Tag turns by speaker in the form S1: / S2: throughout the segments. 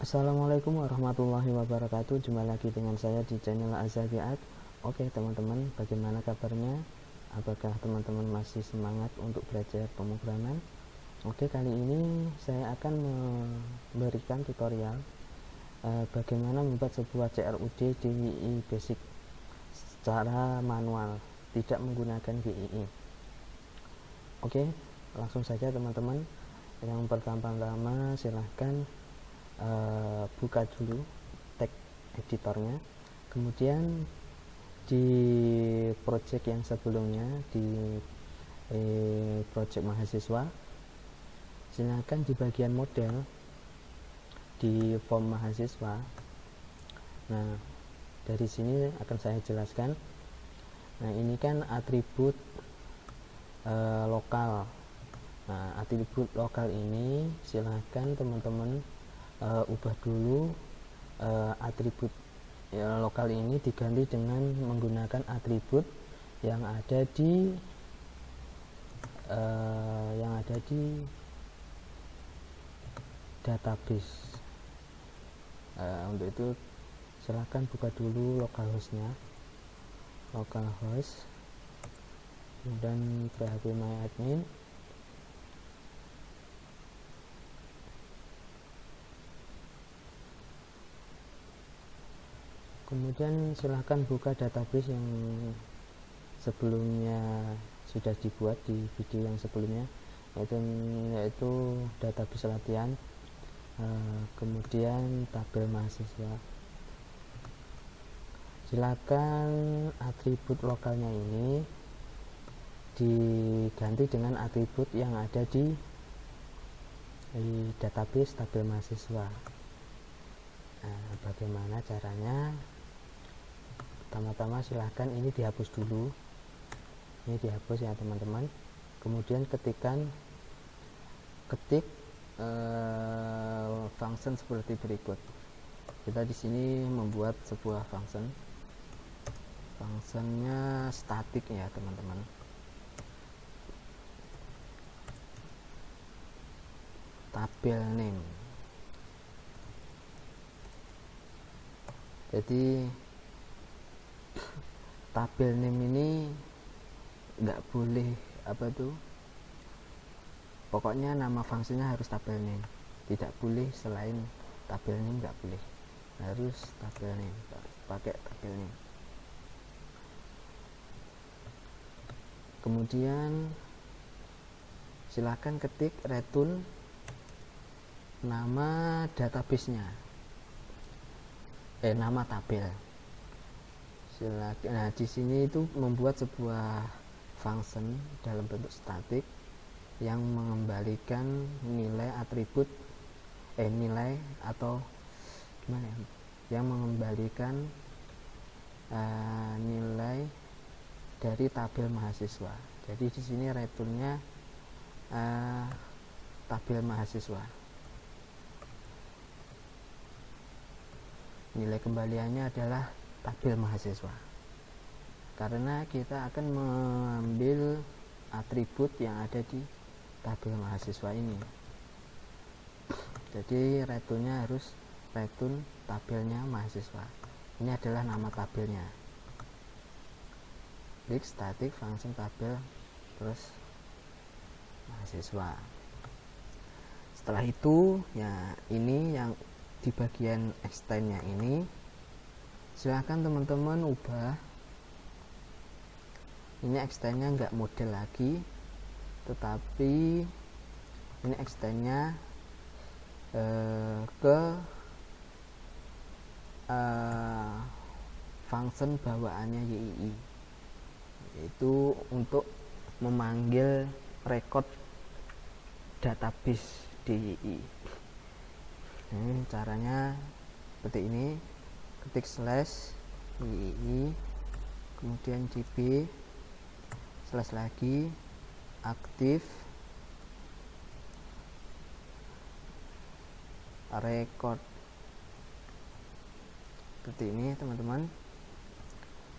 S1: Assalamualaikum warahmatullahi wabarakatuh. Jumpa lagi dengan saya di channel Azakiat. Oke teman-teman, bagaimana kabarnya? Apakah teman-teman masih semangat untuk belajar pemrograman? Oke, kali ini saya akan memberikan tutorial bagaimana membuat sebuah CRUD DWI basic secara manual, tidak menggunakan GII. Oke, langsung saja teman-teman. Yang pertama-tama silahkan buka dulu teks editornya, kemudian di project yang sebelumnya di project mahasiswa, silakan di bagian model di form mahasiswa. Nah, dari sini akan saya jelaskan. Nah, ini kan atribut lokal. Nah, atribut lokal ini silahkan teman-teman ubah dulu atribut lokal ini diganti dengan menggunakan atribut yang ada di database. Untuk itu silahkan buka dulu localhost-nya, localhost, dan phpMyAdmin. Kemudian silahkan buka database yang sebelumnya sudah dibuat di video yang sebelumnya, yaitu database latihan, kemudian tabel mahasiswa. Silakan atribut lokalnya ini diganti dengan atribut yang ada di database tabel mahasiswa. Nah, bagaimana caranya? Pertama-tama silahkan ini dihapus dulu, ini dihapus ya teman-teman. Kemudian ketik function seperti berikut. Kita di sini membuat sebuah functionnya statik ya teman-teman. Tabel name. Jadi tabel name ini nggak boleh pokoknya nama fungsinya harus tabel name, tidak boleh selain tabel name, nggak boleh, harus tabel name, pakai tabel name. Kemudian silahkan ketik return nama database-nya, nama tabel. Nah, di sini itu membuat sebuah function dalam bentuk statik yang mengembalikan nilai atribut nilai atau gimana ya, yang mengembalikan nilai dari tabel mahasiswa. Jadi di sini returnnya tabel mahasiswa. Nilai kembaliannya adalah tabel mahasiswa, karena kita akan mengambil atribut yang ada di tabel mahasiswa ini. Jadi returnnya harus return tabelnya mahasiswa. Ini adalah nama tabelnya. Klik static function tabel terus mahasiswa. Setelah itu ya, ini yang di bagian extendnya ini silahkan teman-teman ubah. Ini extendnya nggak model lagi, tetapi ini extendnya ke function bawaannya YII, yaitu untuk memanggil record database di YII. Ini caranya seperti ini. Ketik slash YII, kemudian db slash lagi aktif record, seperti ini teman-teman.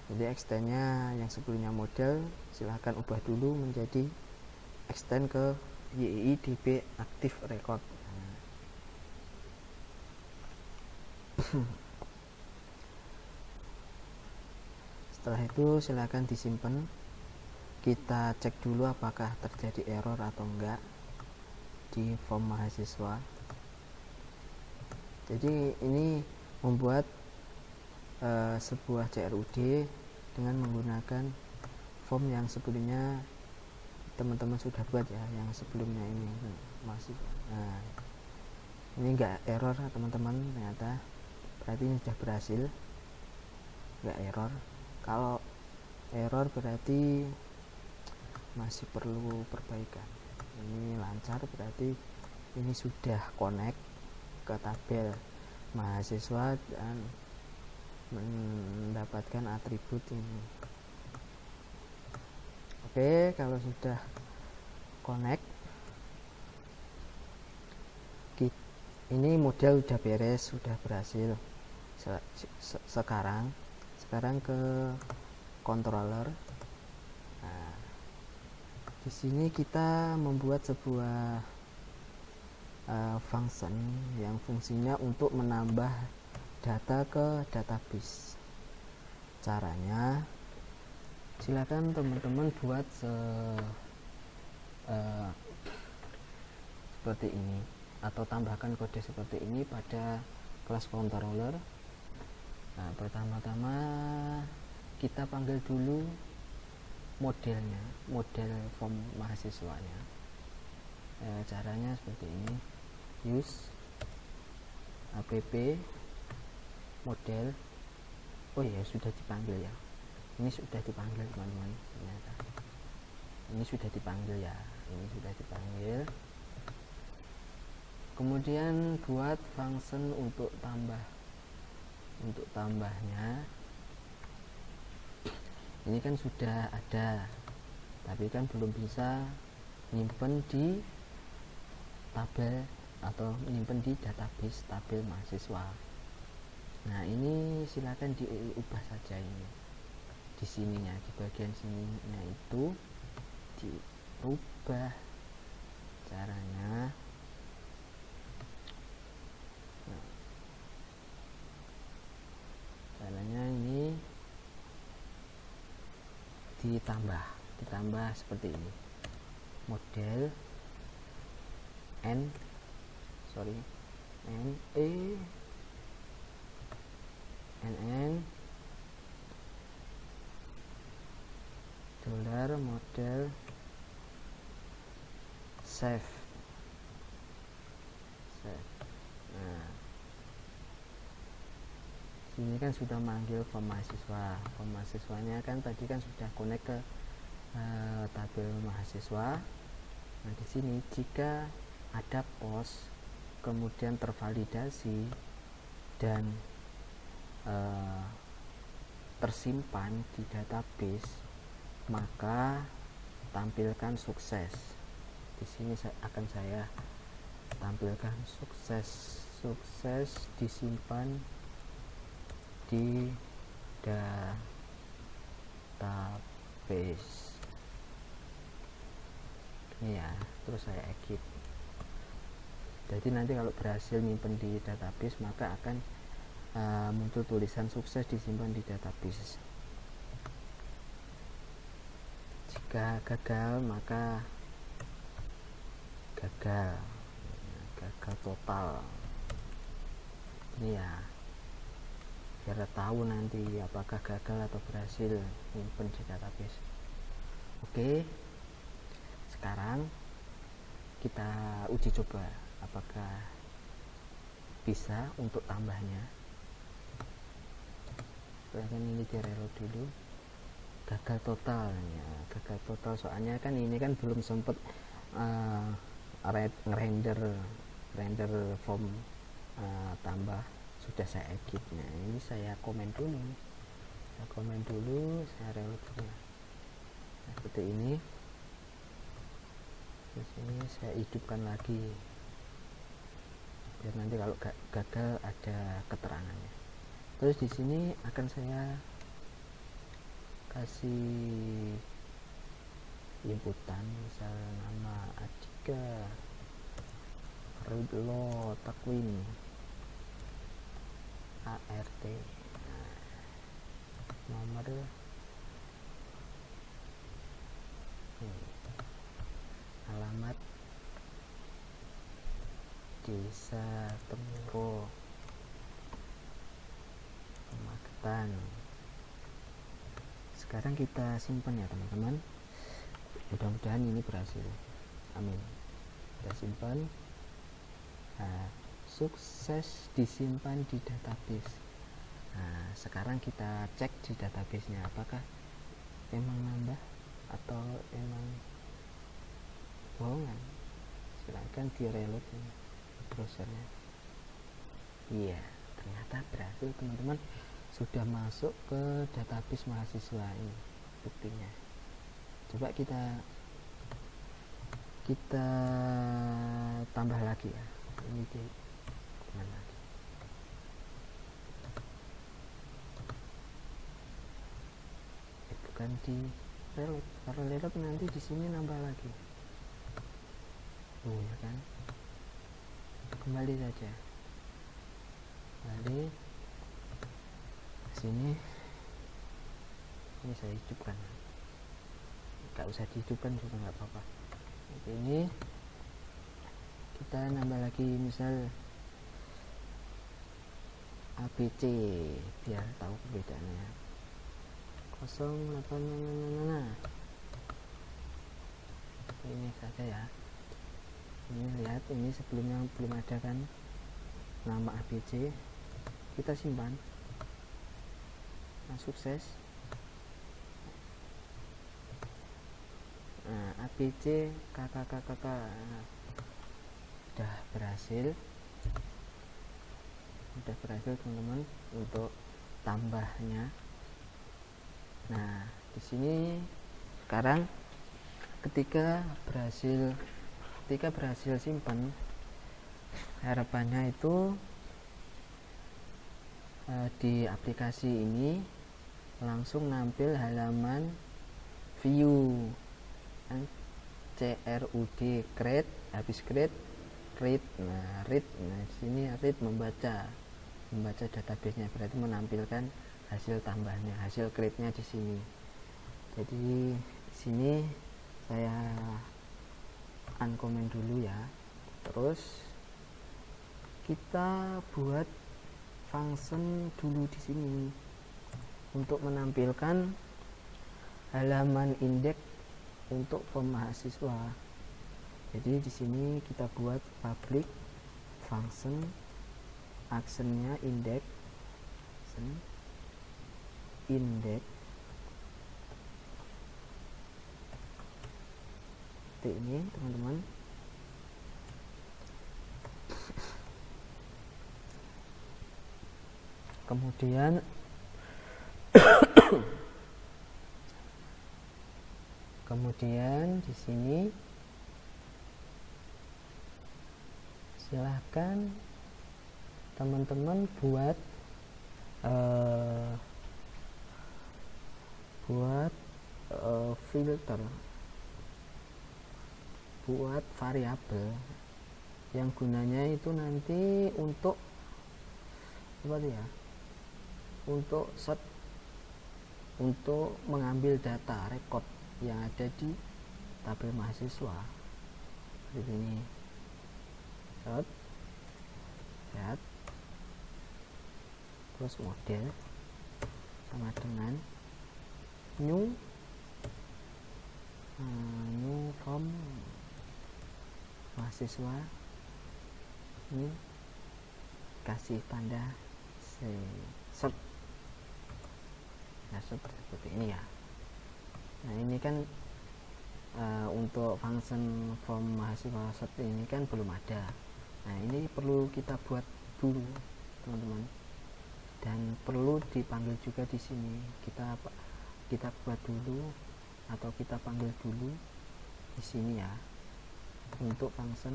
S1: Jadi extendnya yang sebelumnya model silahkan ubah dulu menjadi extend ke YII db aktif record. Setelah itu silakan disimpan, kita cek dulu apakah terjadi error atau enggak di form mahasiswa. Jadi ini membuat sebuah CRUD dengan menggunakan form yang sebelumnya teman-teman sudah buat ya, yang sebelumnya ini masih. Nah, ini enggak error teman-teman, ternyata berarti ini sudah berhasil, enggak error. Kalau error berarti masih perlu perbaikan. Ini lancar, berarti ini sudah connect ke tabel mahasiswa dan mendapatkan atribut ini. Oke, kalau sudah connect, ini model udah beres, sudah berhasil. Sekarang ke controller. Nah, di sini kita membuat sebuah function yang fungsinya untuk menambah data ke database. Caranya silakan teman-teman buat seperti ini, atau tambahkan kode seperti ini pada kelas controller. Nah, pertama-tama kita panggil dulu modelnya, model form mahasiswanya. Caranya seperti ini, use app model. Oh ya, sudah dipanggil ya, ini sudah dipanggil teman-teman, ternyata ini sudah dipanggil ya, ini sudah dipanggil. Kemudian buat function untuk tambahnya. Ini kan sudah ada, tapi kan belum bisa nyimpen di tabel atau nyimpen di database tabel mahasiswa. Nah, ini silakan diubah saja ini. Di sininya, di bagian sininya itu diubah. Caranya ini ditambah seperti ini, model $model save. Nah, ini kan sudah manggil form mahasiswa. Form mahasiswanya kan tadi kan sudah connect ke tabel mahasiswa. Nah, di sini jika ada post kemudian tervalidasi dan tersimpan di database, maka tampilkan sukses. Di sini akan saya tampilkan sukses disimpan di database ini ya, terus saya exit. Jadi nanti kalau berhasil nyimpen di database, maka akan muncul tulisan sukses disimpan di database. Jika gagal, maka gagal total. Ini ya, biar tahu nanti apakah gagal atau berhasil nyimpen di database. Oke, sekarang kita uji coba apakah bisa untuk tambahnya. Silahkan ini di reload dulu. Gagal total ya, gagal total soalnya kan ini kan belum sempet render form tambah, sudah saya edit. Nah, ini saya komen dulu, saya reload dulu. Nah, seperti ini. Di sini saya hidupkan lagi biar nanti kalau gagal ada keterangannya. Terus di sini akan saya kasih inputan, misal nama Adika Ridlo Takwin. ART. Nah, nomor alamat Desa Temuro, Magetan. Sekarang kita simpan ya teman-teman, mudah-mudahan ini berhasil, amin. Kita simpan. Nah, sukses disimpan di database. Nah, sekarang kita cek di database-nya apakah emang nambah atau emang bohongan. Silahkan di reload browsernya. Iya, ternyata berhasil teman-teman, sudah masuk ke database mahasiswa ini buktinya. Coba kita tambah lagi ya, ini di mana lagi, bukan di reload. Kalau reload nanti di sini nambah lagi. Ya kan, kembali saja, kembali ke sini. Ini saya hidupkan, nggak usah dihidupkan juga nggak apa-apa. Ini kita nambah lagi, misal ABC biar tahu perbedaannya. 08 ini saja ya. Ini lihat, ini sebelumnya belum ada kan nama ABC, kita simpan. Nah, sukses. Nah, ABC KKKKK udah berhasil teman-teman untuk tambahnya. Nah, di sini sekarang ketika berhasil simpan, harapannya itu di aplikasi ini langsung nampil halaman view CRUD, create, habis create, read. Nah, read, nah di sini read membaca database-nya, berarti menampilkan hasil tambahnya, hasil create-nya di sini. Jadi di sini saya uncomment dulu ya. Terus kita buat function dulu di sini untuk menampilkan halaman indeks untuk mahasiswa. Jadi di sini kita buat public function, actionnya indeks, ini teman-teman. Kemudian di sini silahkan teman-teman buat filter, buat variabel yang gunanya itu nanti untuk apa ya, untuk set, untuk mengambil data record yang ada di tabel mahasiswa. Seperti ini, lihat, terus model sama dengan new form mahasiswa, ini kasih tanda search. Nah, seperti ini ya. Nah, ini kan untuk function form mahasiswa search ini kan belum ada. Nah, ini perlu kita buat dulu teman-teman, dan perlu dipanggil juga di sini. Kita buat dulu atau kita panggil dulu di sini ya, untuk function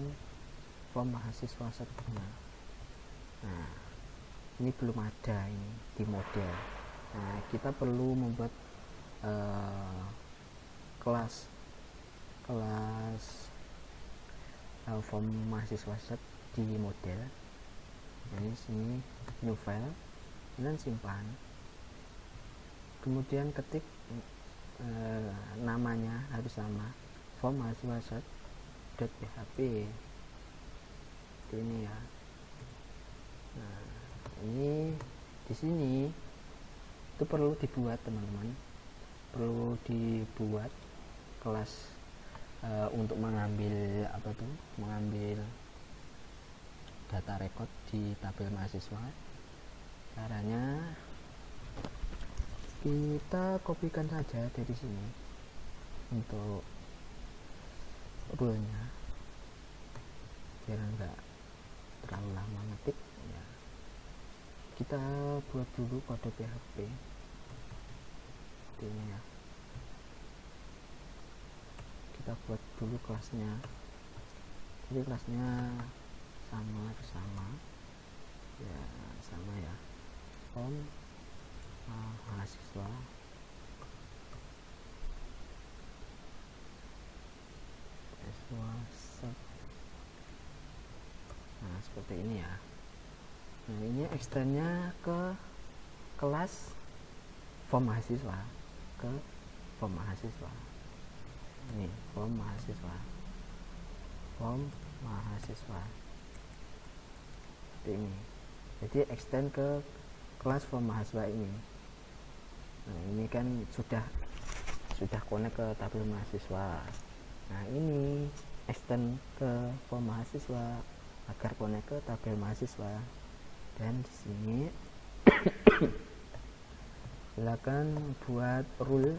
S1: form mahasiswa search-nya. Nah, ini belum ada ini di model. Nah, kita perlu membuat kelas form mahasiswa search di model. Nah, di sini new file, dan simpan. Kemudian ketik namanya harus sama, form mahasiswa.php ini ya. Nah, ini di sini itu perlu dibuat teman-teman, perlu dibuat kelas untuk mengambil mengambil data record di tabel mahasiswa. Caranya kita kopikan saja dari sini untuk rule-nya biar enggak terlalu lama ngetik ya. Kita buat dulu kode PHP ini ya, kita buat dulu kelasnya. Jadi kelasnya sama ya, sama ya, form mahasiswa nah seperti ini ya. Nah ini extendnya ke kelas form mahasiswa, ke form mahasiswa ini, form mahasiswa seperti ini. Jadi extend ke kelas form mahasiswa ini. Nah ini kan sudah connect ke tabel mahasiswa. Nah ini extend ke form mahasiswa agar connect ke tabel mahasiswa. Dan di sini silakan buat rule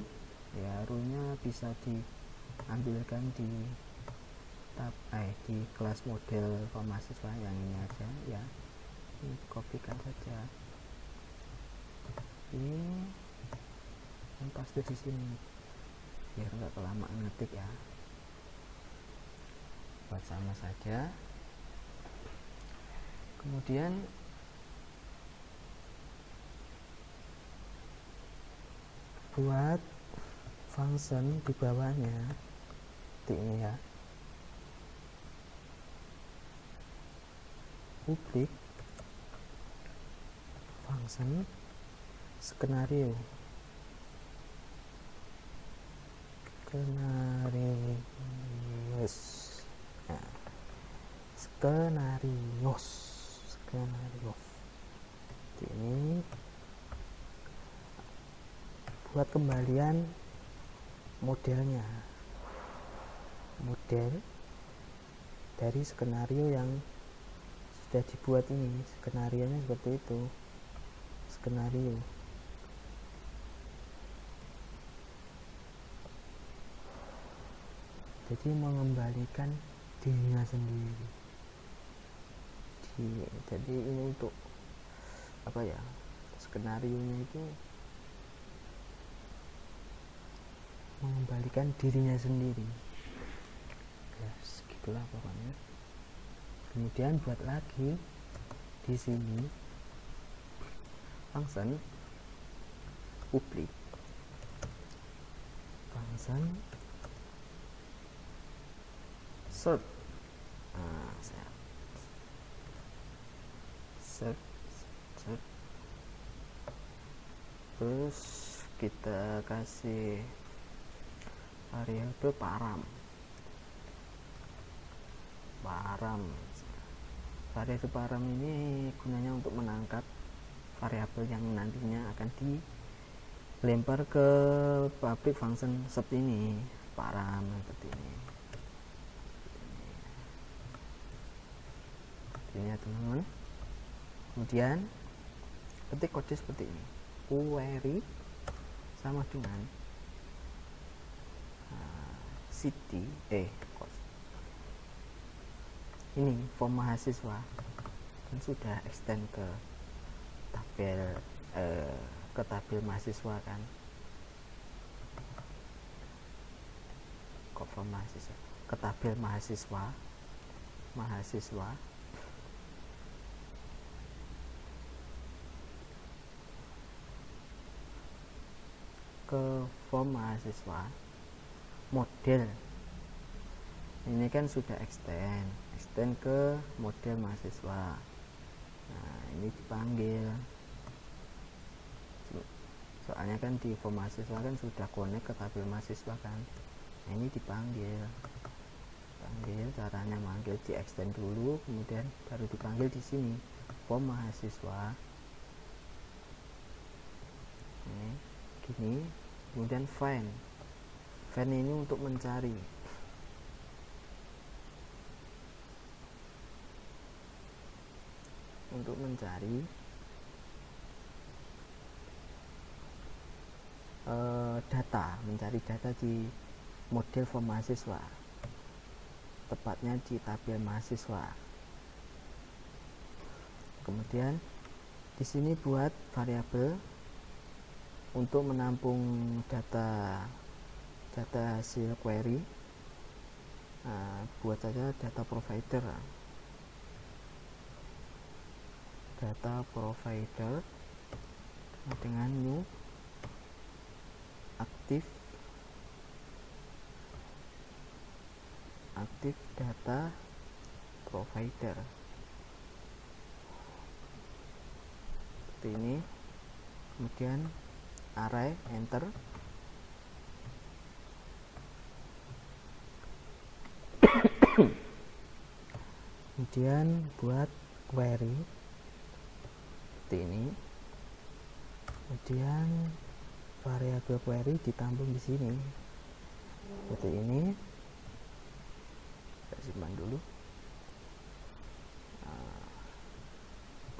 S1: ya, rule-nya bisa diambilkan di di kelas model form mahasiswa yang ini aja ya. Ini kopikan saja, ini dan paste di sini biar nggak kelamaan ngetik ya. Buat sama saja. Kemudian buat function di bawahnya seperti ini ya, public function skenario ini buat kembalian modelnya, model dari skenario yang sudah dibuat ini. Skenarionya seperti itu, skenario. Jadi mengembalikan dirinya sendiri. Jadi ini untuk apa ya, skenarionya itu mengembalikan dirinya sendiri ya, segitulah pokoknya. Kemudian buat lagi di sini function public function search. Nah, search terus kita kasih variabel param. Variabel param ini gunanya untuk menangkap variabel yang nantinya akan dilempar ke public function seperti ini, param seperti ini. Ini ya teman-teman. Kemudian ketik kode seperti ini, query sama dengan city ini form mahasiswa kan sudah extend ke tabel mahasiswa kan, form mahasiswa ke tabel mahasiswa ke form mahasiswa model ini kan sudah extend ke model mahasiswa. Nah ini dipanggil soalnya kan di form mahasiswa kan sudah connect ke tabel mahasiswa kan. Nah, ini dipanggil caranya manggil di extend dulu, kemudian baru dipanggil di sini form mahasiswa. Ini gini, kemudian find ini untuk mencari. Mencari data di model form mahasiswa, tepatnya di tabel mahasiswa. Kemudian di sini buat variabel untuk menampung data hasil query. Nah, buat saja data provider dengan new aktif data provider seperti ini. Kemudian array, enter. Kemudian buat query seperti ini. Kemudian variabel query ditampung di sini seperti ini. Kita simpan dulu.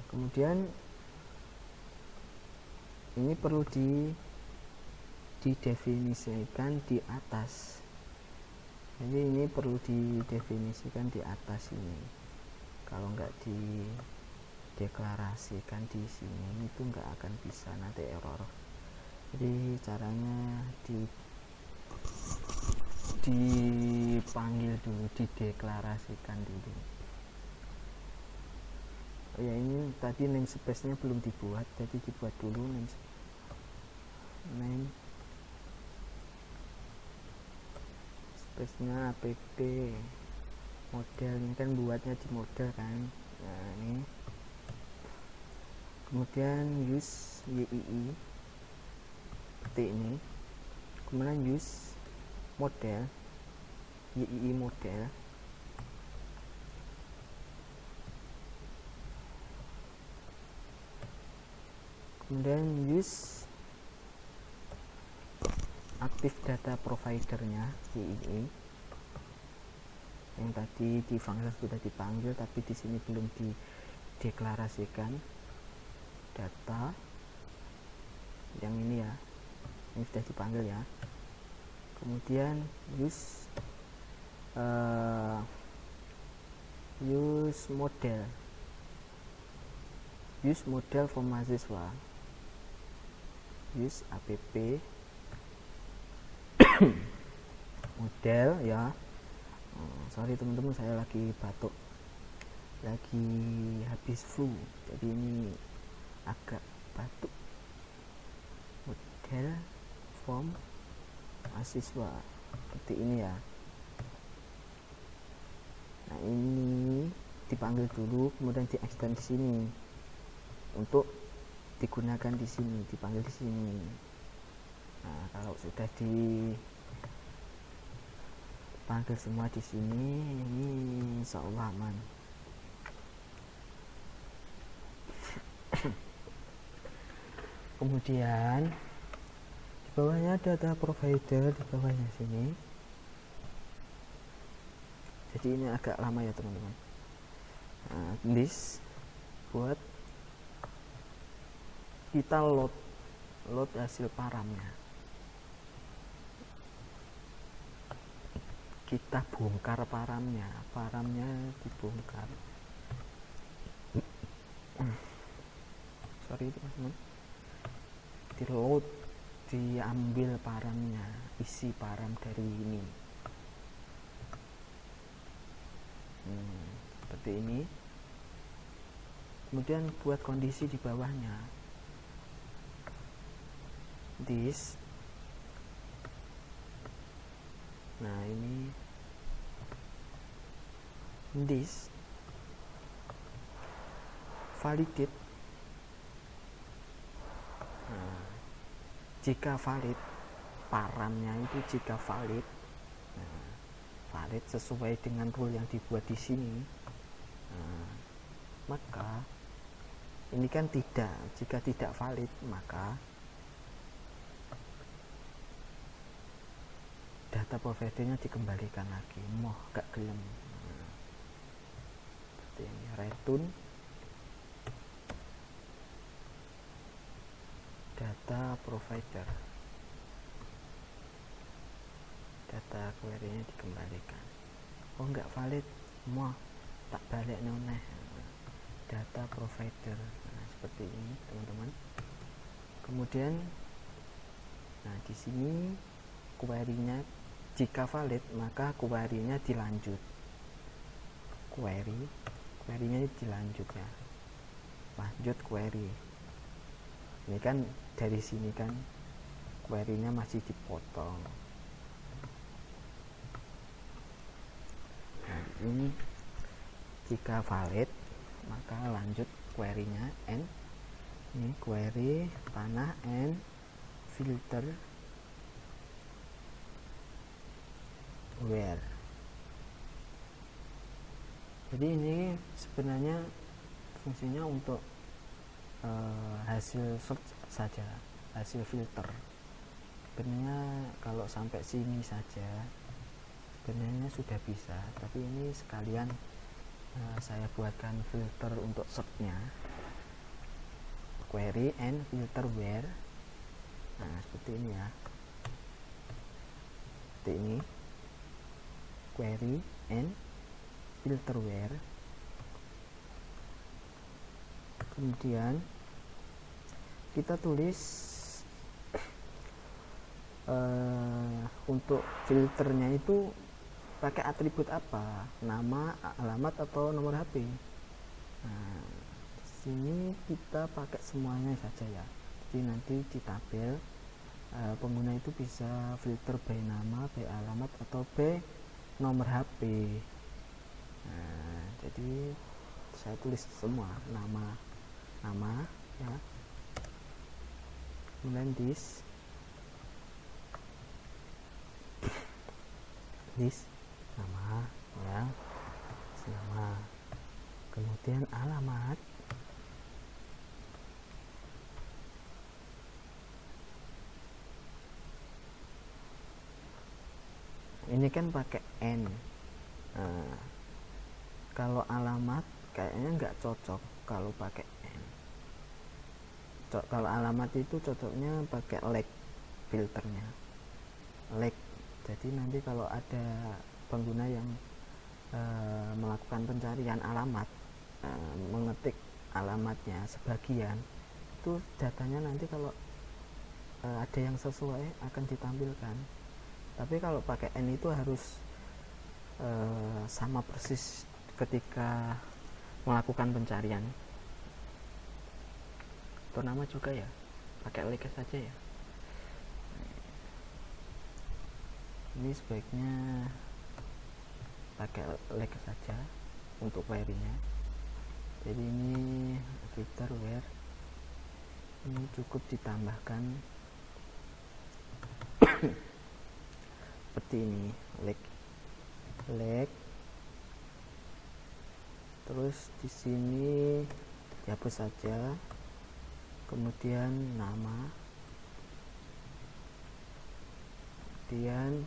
S1: Kemudian ini perlu didefinisikan di atas. Jadi ini perlu didefinisikan di atas ini. Kalau nggak dideklarasikan di sini itu nggak akan bisa, nanti error. Jadi caranya dipanggil dulu, dideklarasikan dulu. Oh ya, ini tadi namespace nya belum dibuat, jadi dibuat dulu namespace nya app model. Ini kan buatnya di model kan. Nah, ini kemudian use yii seperti ini. Kemudian use model yii model. Kemudian use aktif data providernya yii, yang tadi di function sudah dipanggil tapi di sini belum dideklarasikan. Data yang ini ya, ini sudah dipanggil ya. Kemudian use model form mahasiswa, use app model ya. Sorry teman-teman, saya lagi batuk, lagi habis flu, jadi ini agak batuk. Model form mahasiswa seperti ini ya. Nah, ini dipanggil dulu, kemudian di extend di sini untuk digunakan di sini, dipanggil di sini. Nah, kalau sudah dipanggil semua di sini, ini insya Allah aman. Kemudian di bawahnya data provider, di bawahnya sini. Jadi ini agak lama ya teman-teman. Nah, this buat kita load hasil paramnya, kita bongkar paramnya dibongkar. Sorry teman-teman, di load, diambil paramnya, isi param dari ini. Seperti ini. Kemudian buat kondisi di bawahnya, this. Nah, ini this validate. Nah, jika valid, paramnya itu jika valid, valid sesuai dengan rule yang dibuat di sini, maka ini kan tidak. Jika tidak valid, maka data providernya dikembalikan lagi, moh gak gelem. Seperti ini, return data provider, data query-nya dikembalikan. Oh nggak valid, moh tak balik noneh, data provider. Nah, seperti ini teman-teman. Kemudian nah di sini query-nya jika valid, maka query-nya dilanjut. Query-nya dilanjut ya. Lanjut query. Ini kan dari sini kan query-nya masih dipotong. Nah, ini jika valid, maka lanjut query-nya and ini query panah and filter where. Jadi ini sebenarnya fungsinya untuk hasil search saja, hasil filter. Sebenarnya kalau sampai sini saja sebenarnya sudah bisa, tapi ini sekalian saya buatkan filter untuk search-nya, query and filter where. Nah seperti ini ya, seperti ini, query and filter where. Kemudian kita tulis untuk filternya itu pakai atribut apa, nama, alamat, atau nomor HP. Nah, di sini kita pakai semuanya saja ya. Jadi nanti di tabel pengguna itu bisa filter by nama, by alamat, atau by nomor HP. Nah, jadi saya tulis semua nama ya. Kemudian this nama ya, nama. Kemudian alamat, ini kan pakai n. Kalau alamat kayaknya nggak cocok kalau pakai n. Kalau alamat itu cocoknya pakai leg filternya, leg. Jadi nanti kalau ada pengguna yang melakukan pencarian alamat, mengetik alamatnya sebagian, itu datanya nanti kalau ada yang sesuai akan ditampilkan. Tapi kalau pakai n itu harus sama persis ketika melakukan pencarian. Atau nama juga ya, pakai leg saja ya. Ini sebaiknya pakai leg saja untuk query-nya. Jadi ini filter where, ini cukup ditambahkan seperti ini, leg. Terus di sini dihapus saja. Kemudian nama, kemudian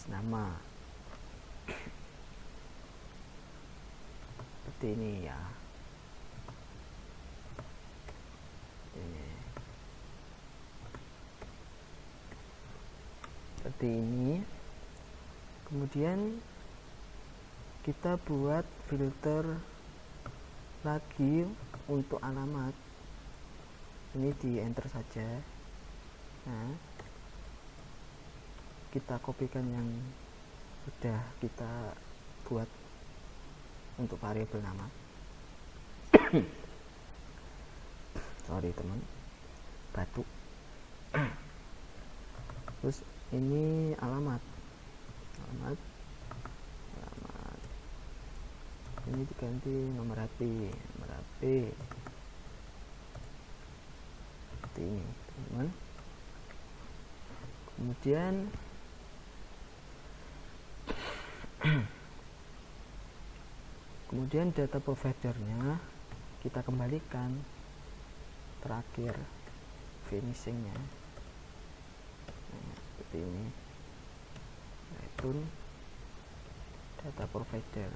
S1: nama seperti ini ya. Seperti ini. Kemudian kita buat filter lagi untuk alamat. Ini di enter saja. Nah, kita kopikan yang sudah kita buat untuk variabel nama. Sorry teman, batuk. Terus ini alamat, ini diganti nomor HP, seperti ini teman. Kemudian data providernya kita kembalikan terakhir finishingnya. Nah, seperti ini, yaitu data provider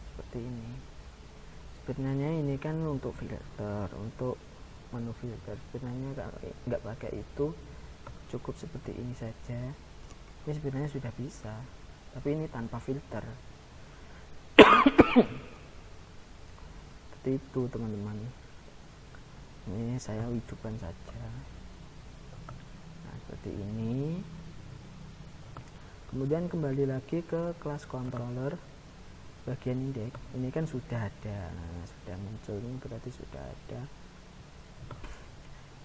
S1: seperti ini. Sebenarnya ini kan untuk filter, untuk menu filter. Sebenarnya nggak pakai itu, cukup seperti ini saja. Ini sebenarnya sudah bisa, tapi ini tanpa filter. Seperti itu teman-teman. Ini saya hidupkan saja. Nah, seperti ini. Kemudian kembali lagi ke kelas controller bagian index. Ini kan sudah ada, nah, sudah muncul, ini berarti sudah ada.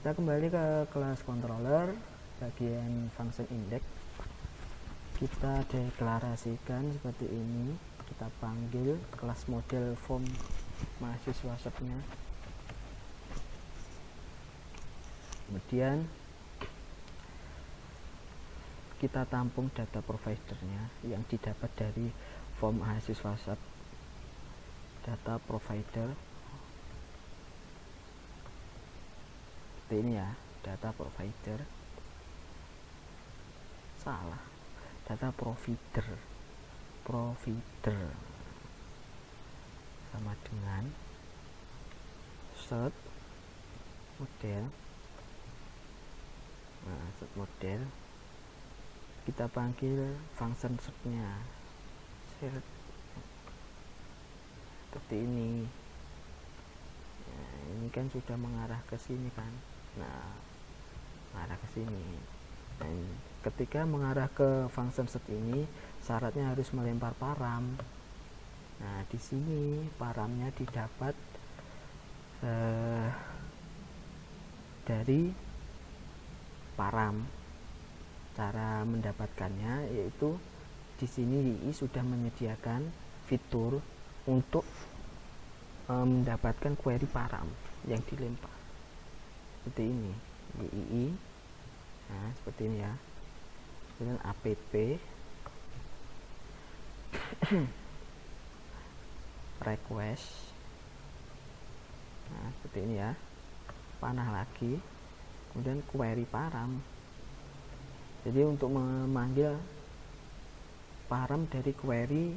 S1: Kita kembali ke kelas controller bagian function index. Kita deklarasikan seperti ini. Kita panggil kelas model form mahasiswa subnya. Kemudian kita tampung data providernya yang didapat dari form mahasiswa sub. Data provider seperti ini ya, data provider, salah, data provider sama dengan set model. Nah, set model kita panggil function setnya seperti ini. Nah, ini kan sudah mengarah ke sini kan. Nah, mengarah ke sini. Dan ketika mengarah ke function set ini, syaratnya harus melempar param. Nah, di sini paramnya didapat dari param. Cara mendapatkannya yaitu di sini YI sudah menyediakan fitur untuk mendapatkan query param yang dilempar seperti ini. YI, nah seperti ini ya. Kemudian app request, nah seperti ini ya. Panah lagi, kemudian query param. Jadi untuk memanggil param dari query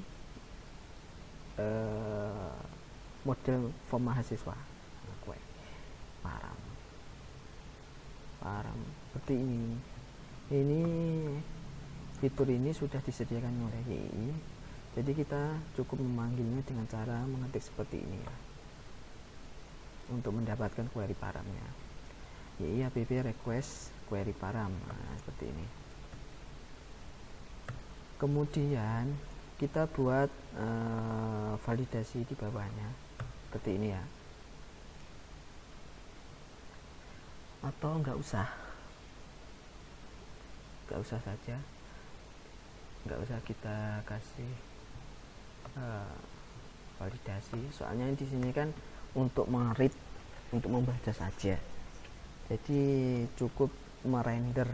S1: model form mahasiswa, query param seperti ini. Ini fitur ini sudah disediakan oleh YI, jadi kita cukup memanggilnya dengan cara mengetik seperti ini ya, untuk mendapatkan query paramnya. YI app request query param, nah, seperti ini. Kemudian kita buat validasi di bawahnya seperti ini ya, atau nggak usah saja, nggak usah kita kasih validasi, soalnya di sini kan untuk meread, untuk membaca saja. Jadi cukup merender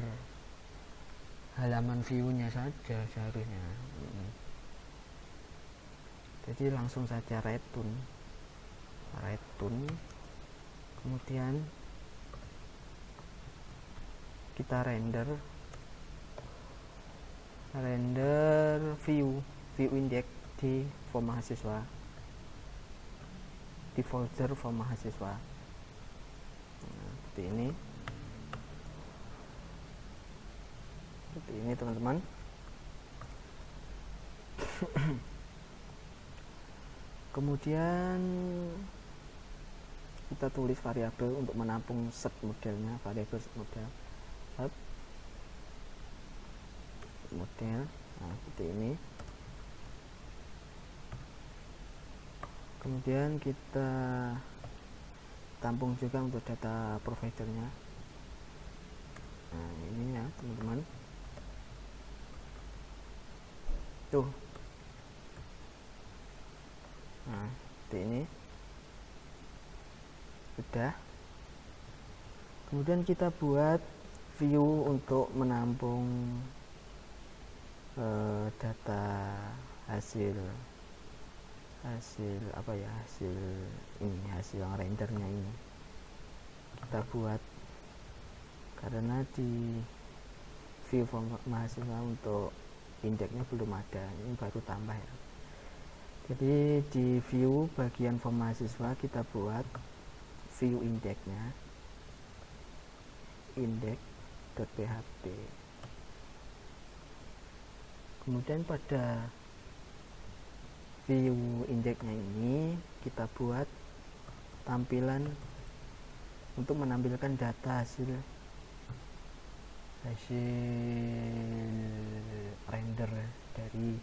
S1: halaman view-nya saja seharusnya. Jadi langsung saja return, kemudian kita render view index di form mahasiswa, di folder form mahasiswa. Nah, seperti ini teman-teman. Kemudian kita tulis variabel untuk menampung set modelnya, variabel set model, nah seperti ini. Kemudian kita tampung juga untuk data providernya. Nah ini ya teman-teman, tuh. Nah seperti ini sudah. Kemudian kita buat view untuk menampung data hasil apa ya, hasil rendernya ini kita buat, karena di view form mahasiswa untuk indeksnya belum ada, ini baru tambah ya. Jadi di view bagian form mahasiswa kita buat view indeksnya, index.php. Kemudian pada view indeksnya ini kita buat tampilan untuk menampilkan data hasil render dari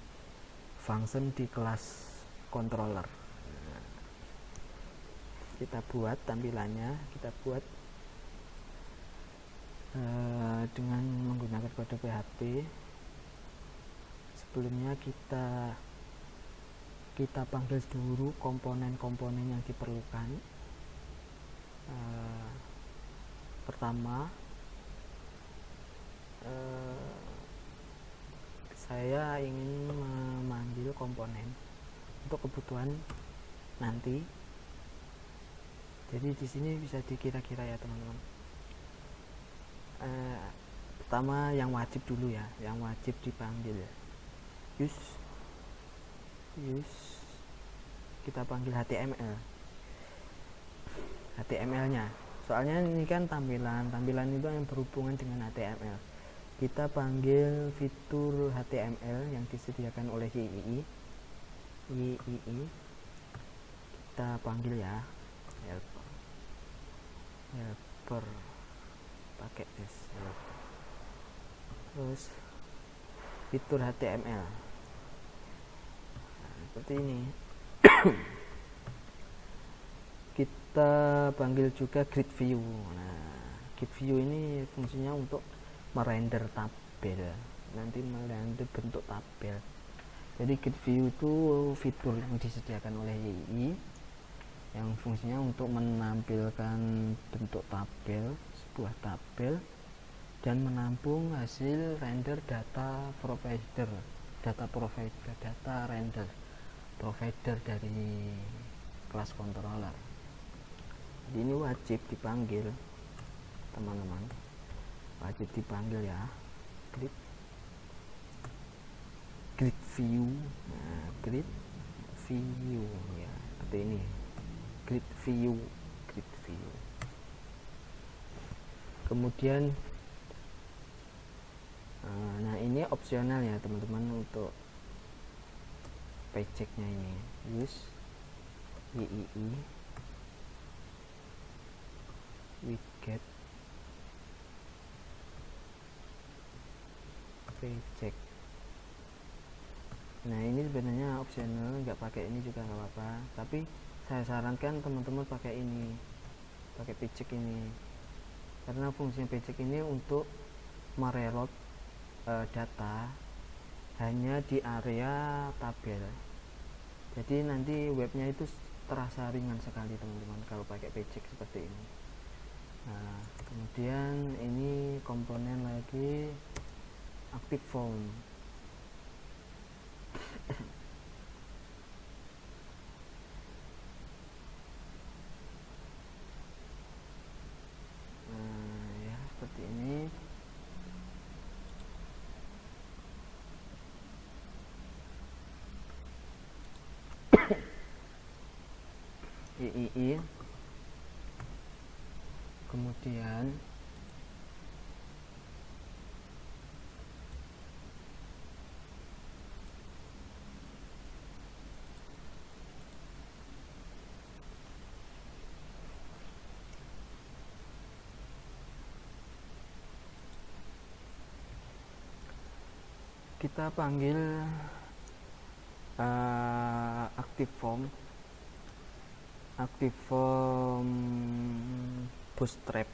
S1: function di kelas controller. Kita buat tampilannya, kita buat dengan menggunakan kode PHP. Sebelumnya kita panggil dulu komponen-komponen yang diperlukan. Pertama, saya ingin memanggil komponen untuk kebutuhan nanti. Jadi di sini bisa dikira-kira ya teman-teman. Pertama yang wajib dulu ya, yang wajib dipanggil use kita panggil HTML nya, soalnya ini kan tampilan itu yang berhubungan dengan HTML. Kita panggil fitur HTML yang disediakan oleh YII, kita panggil ya helper pakai s, terus fitur HTML seperti ini. Kita panggil juga grid view. Grid view ini fungsinya untuk merender tabel, nanti merender bentuk tabel. Jadi grid view itu fitur yang disediakan oleh YII yang fungsinya untuk menampilkan bentuk tabel, sebuah tabel, dan menampung hasil render data render provider dari kelas controller. Jadi ini wajib dipanggil teman-teman, wajib dipanggil ya, grid view. Grid view ya, seperti ini, grid view. Kemudian nah ini opsional ya teman-teman, untuk paychecknya ini use YII widget paycheck. Nah ini sebenarnya opsional, nggak pakai ini juga nggak apa-apa, tapi saya sarankan teman-teman pakai ini, pakai paycheck ini, karena fungsi paycheck ini untuk mereload data hanya di area tabel. Jadi nanti webnya itu terasa ringan sekali teman-teman kalau pakai paycheck seperti ini. Nah kemudian ini komponen lagi active form. Ya seperti ini. YII, kemudian kita panggil active form bootstrap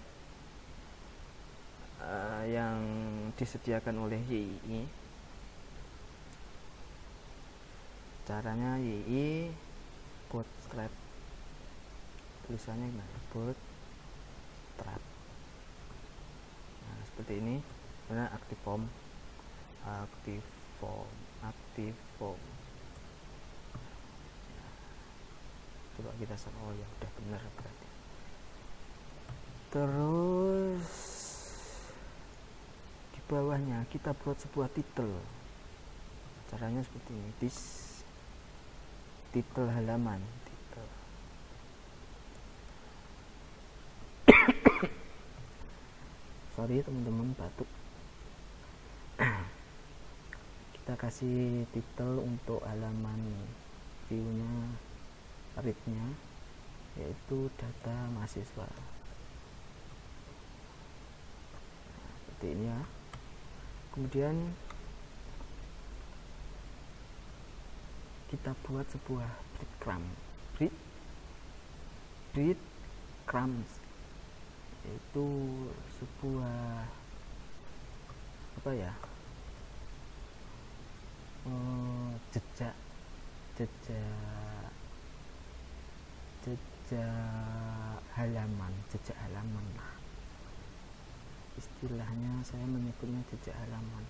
S1: yang disediakan oleh YII. Caranya YII bootstrap, tulisannya gimana? Bootstrap. Nah, seperti ini. Mana active form, coba kita search. Oh ya udah bener berarti. Terus di bawahnya kita buat sebuah title. Caranya seperti ini, title halaman, title. Sorry teman-teman, batuk. Kita kasih title untuk halaman view-nya, read-nya, yaitu data mahasiswa. Seperti ini ya. Kemudian kita buat sebuah breadcrumbs, yaitu sebuah apa ya, jejak halaman, istilahnya saya menyebutnya jejak halaman.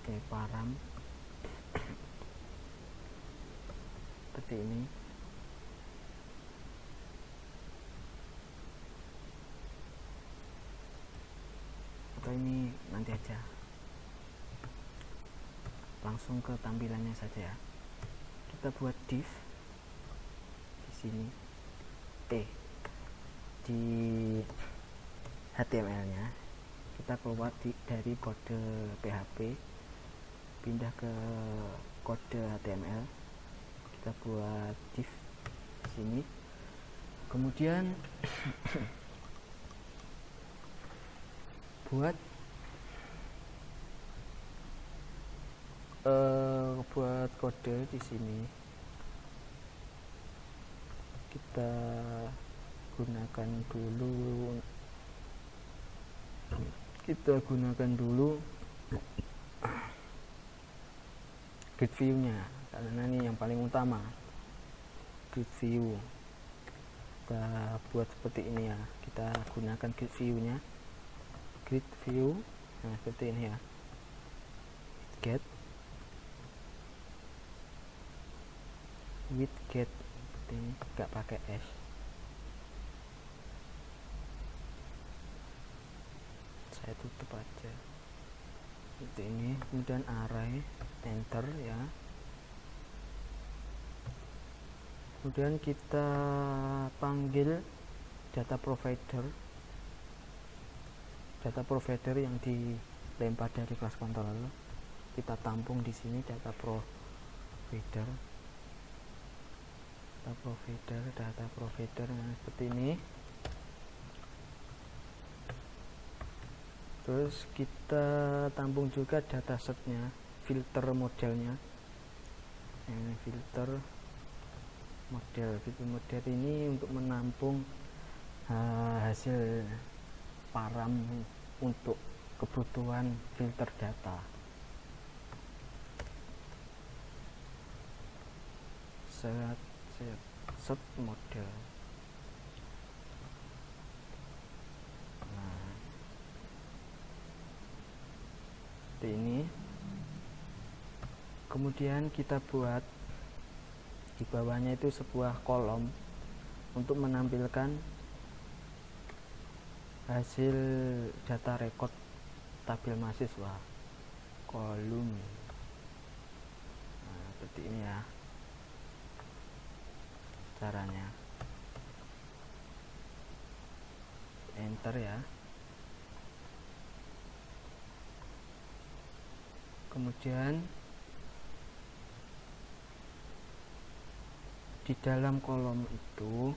S1: Oke, param seperti ini. Atau ini nanti aja, langsung ke tampilannya saja ya. Kita buat div di sini, di HTML nya kita keluar dari kode PHP, pindah ke kode HTML, kita buat div di sini. Kemudian buat kode di sini, kita gunakan dulu grid view nya, karena ini yang paling utama, grid view. Kita buat seperti ini ya, kita gunakan grid view. Nah seperti ini ya, widget seperti ini, nggak pakai s. Saya tutup aja seperti ini. Kemudian array, enter ya. Kemudian kita panggil data provider yang dilempar dari kelas controller. Kita tampung di sini data provider. Nah seperti ini. Terus kita tampung juga datasetnya, filter modelnya. Ini filter model ini untuk menampung hasil param untuk kebutuhan filter data. Set model. Nah, seperti ini. Kemudian kita buat di bawahnya itu sebuah kolom untuk menampilkan hasil data rekod tabel mahasiswa, kolom. Nah, seperti ini ya caranya. Enter ya. Kemudian di dalam kolom itu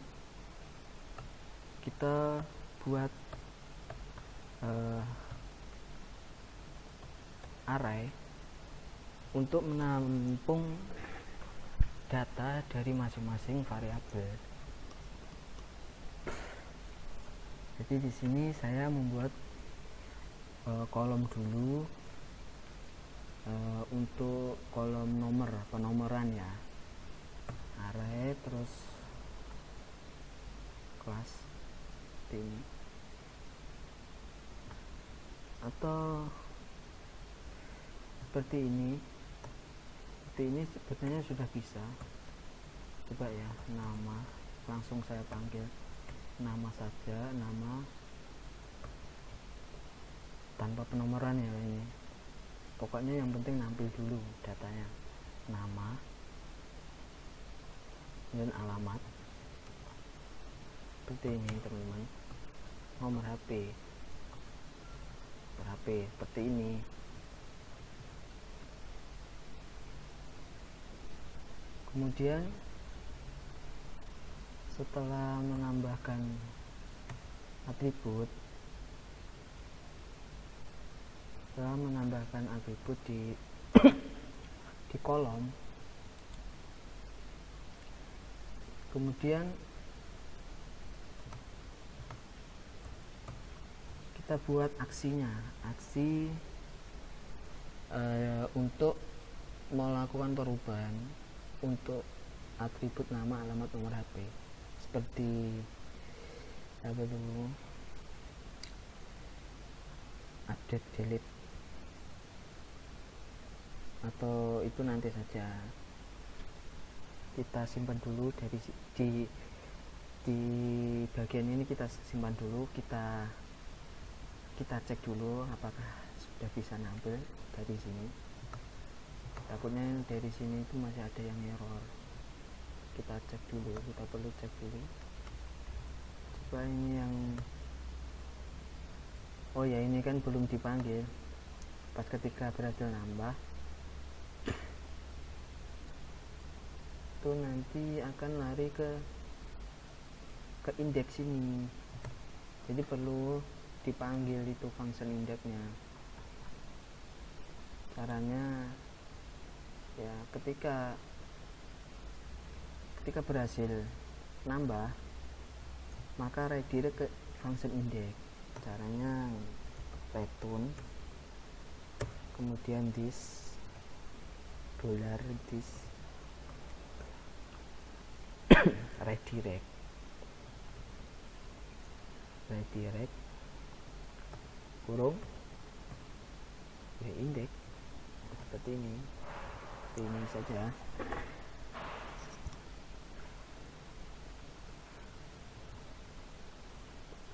S1: kita buat array untuk menampung data dari masing-masing variabel. Jadi di sini saya membuat kolom dulu untuk kolom nomor, penomoran ya, array, terus kelas ini. atau seperti ini sebetulnya sudah bisa. Coba ya, nama, langsung saya panggil nama saja, nama tanpa penomoran ya ini. Pokoknya yang penting nampil dulu datanya, nama dan alamat seperti ini teman-teman. Nomor HP seperti ini. Kemudian setelah menambahkan atribut di di kolom, kemudian kita buat aksi untuk melakukan perubahan untuk atribut nama, alamat, nomor HP, seperti apa dulu, update, delete, atau itu nanti saja. Kita simpan dulu di bagian ini, kita simpan dulu, kita cek dulu apakah sudah bisa nampil dari sini. Takutnya dari sini itu masih ada yang error. Kita perlu cek dulu. Coba ini yang, oh ya, ini kan belum dipanggil. Pas ketika berhasil nambah itu nanti akan lari ke indeks ini, jadi perlu dipanggil itu function indexnya. Caranya ya, ketika berhasil nambah maka redirect ke function index. Caranya return, kemudian this redirect kurung ya index, seperti ini saja.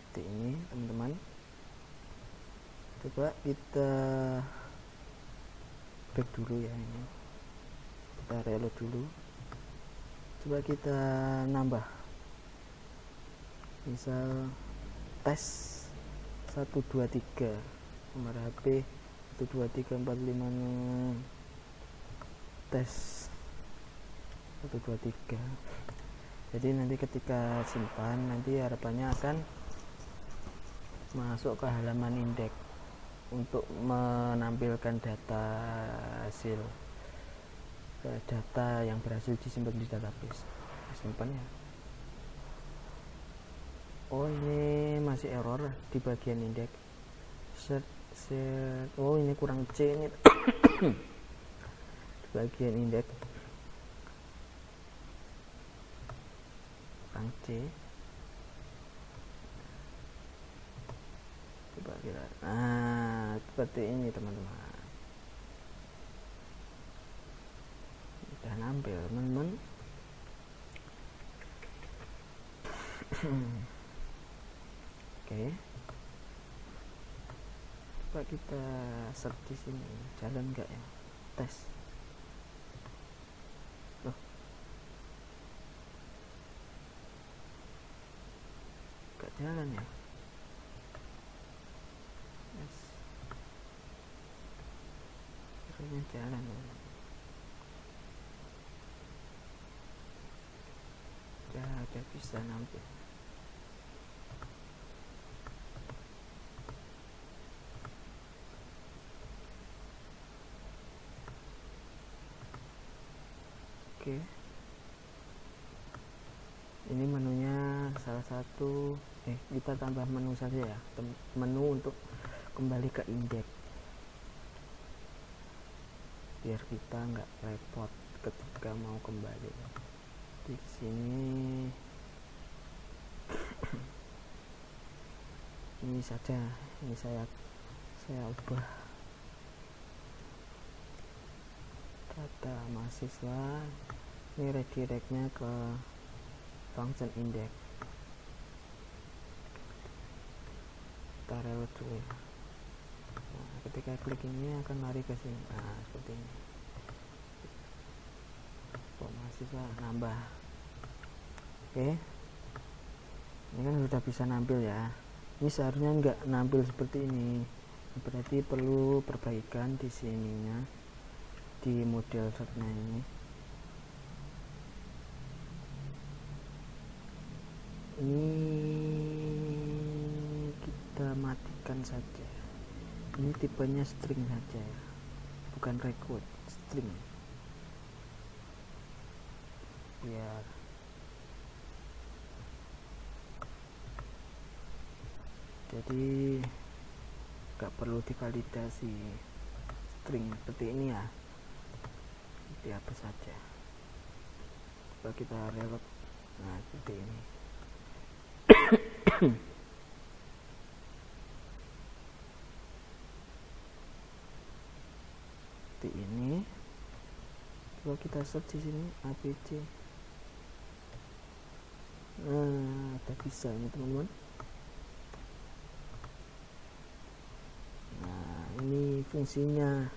S1: Seperti ini teman-teman. Coba kita back dulu ya, ini kita reload dulu. Coba kita nambah, misal tes 123, nomor HP 123456, tes 123. Jadi nanti ketika simpan, nanti harapannya akan masuk ke halaman indeks untuk menampilkan data hasil, data yang berhasil disimpan di database. Simpan ya. Oh, ini masih error di bagian indeks. Oh, ini kurang C ini. Di bagian indeks kurang C. Coba kita, nah seperti ini teman-teman. Udah nampil teman-teman. Oke. Coba kita search di sini, jalan nggak ya? Tes. Loh, nggak jalan ya? Yes. Harusnya jalan ya. Udah bisa nampil. Oke, ini menunya salah satu, kita tambah menu saja ya, menu untuk kembali ke indeks, biar kita nggak repot ketika mau kembali. Di sini ini saja, ini saya saya ubah data mahasiswa, ini redirectnya ke function index, kita reload dulu ya. Nah, ketika klik ini akan lari ke sini, nah seperti ini. Mahasiswa nambah. Oke, ini kan sudah bisa nampil ya. Ini seharusnya nggak nampil seperti ini, berarti perlu perbaikan di sininya, di model setnya ini. Ini kita matikan saja, ini tipenya string saja ya, bukan record, string, biar jadi nggak perlu divalidasi string seperti ini ya, dihapus saja. Coba kita reload, nah seperti ini. Seperti ini. Coba kita search di sini abc. Nah, udah bisa ini teman-teman. Nah, ini fungsinya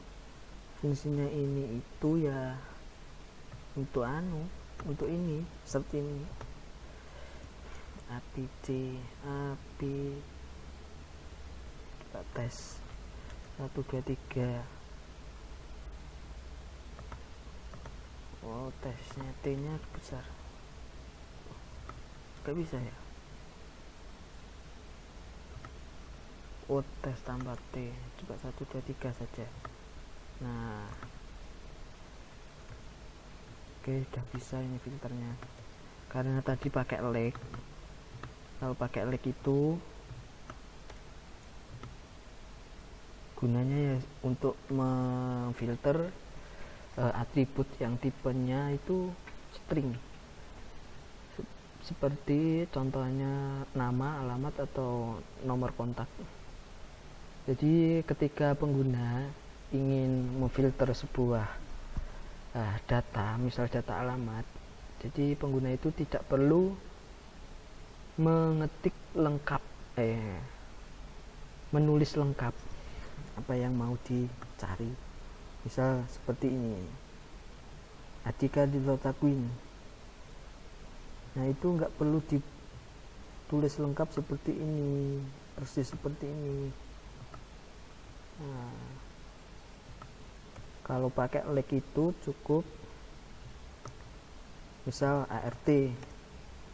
S1: ini itu ya untuk untuk ini seperti ini, abc kita tes 1 2 3. Oh, tesnya T nya besar, gak bisa ya. Oh, tes tambah T, coba 1 2 3 saja. Nah, oke, udah bisa ini filternya, karena tadi pakai lag. Kalau pakai lag itu gunanya ya untuk memfilter atribut yang tipenya itu string, seperti contohnya nama, alamat, atau nomor kontak. Jadi ketika pengguna ingin memfilter sebuah data, misal data alamat, jadi pengguna itu tidak perlu mengetik lengkap, menulis lengkap apa yang mau dicari. Misal seperti ini, Adhika Dilotakwin. Nah, itu nggak perlu ditulis lengkap seperti ini, persis seperti ini. Nah, kalau pakai lag itu cukup misal ART,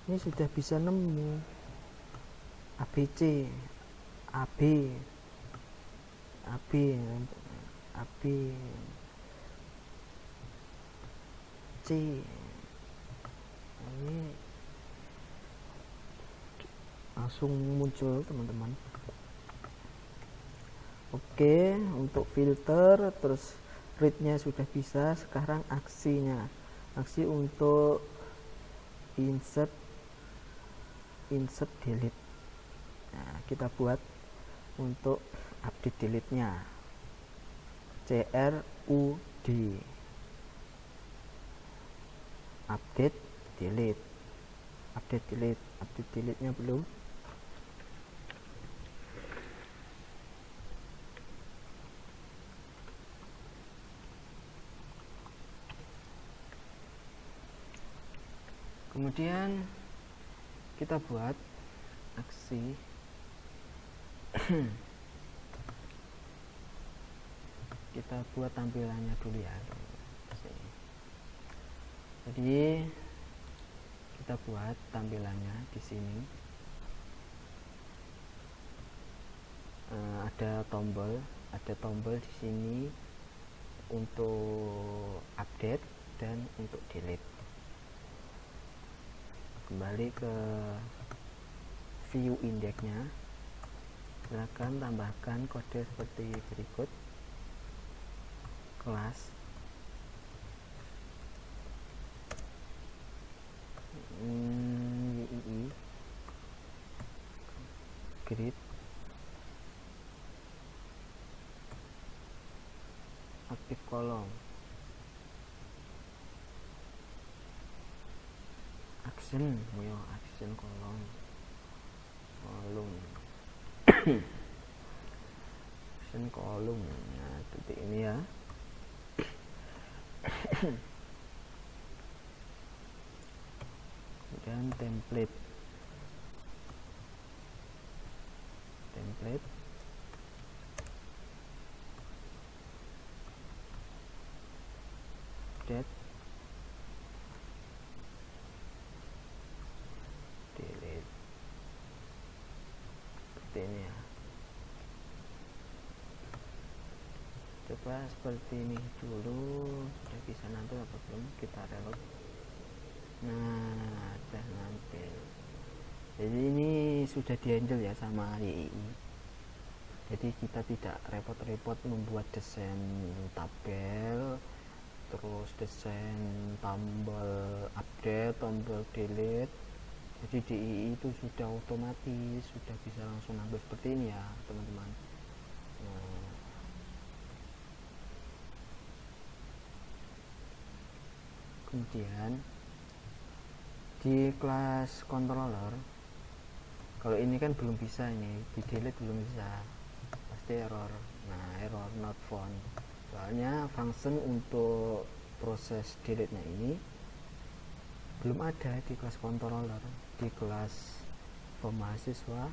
S1: ini sudah bisa nemu ABC, AB, C. Ini langsung muncul teman-teman. Oke, untuk filter terus read-nya sudah bisa. Sekarang aksinya, aksi untuk insert delete. Nah, kita buat untuk update delete nya, CRUD, update delete nya belum. Kemudian kita buat aksi kita buat tampilannya dulu ya. Jadi kita buat tampilannya di sini. Ada tombol di sini untuk update dan untuk delete. Kembali ke view indexnya, silakan tambahkan kode seperti berikut: kelas YII grid kolom, action yo action kolom action kolom. Nah titik ini ya. Kemudian template update delete seperti ini ya. Coba seperti ini dulu, sudah bisa nampil apa belum, kita reload. Nah sudah nampil. Jadi ini sudah dihandle ya sama YII. Jadi kita tidak repot-repot membuat desain tabel, terus desain tombol update, tombol delete. Jadi di YII itu sudah otomatis, sudah bisa langsung ambil seperti ini ya teman-teman. Nah, kemudian di kelas controller, kalau ini kan belum bisa, ini di delete belum bisa, pasti error. Nah error not found, soalnya function untuk proses delete nya ini belum ada di kelas controller. Di kelas form mahasiswa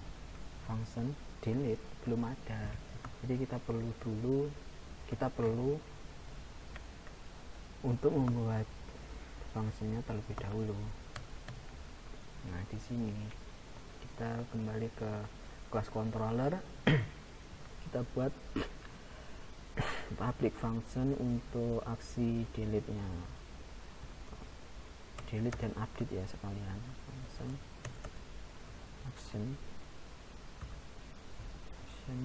S1: function delete belum ada, jadi kita perlu untuk membuat fungsinya terlebih dahulu. Nah di sini kita kembali ke kelas controller, kita buat public function untuk aksi delete nya, delete dan update ya sekalian. Function action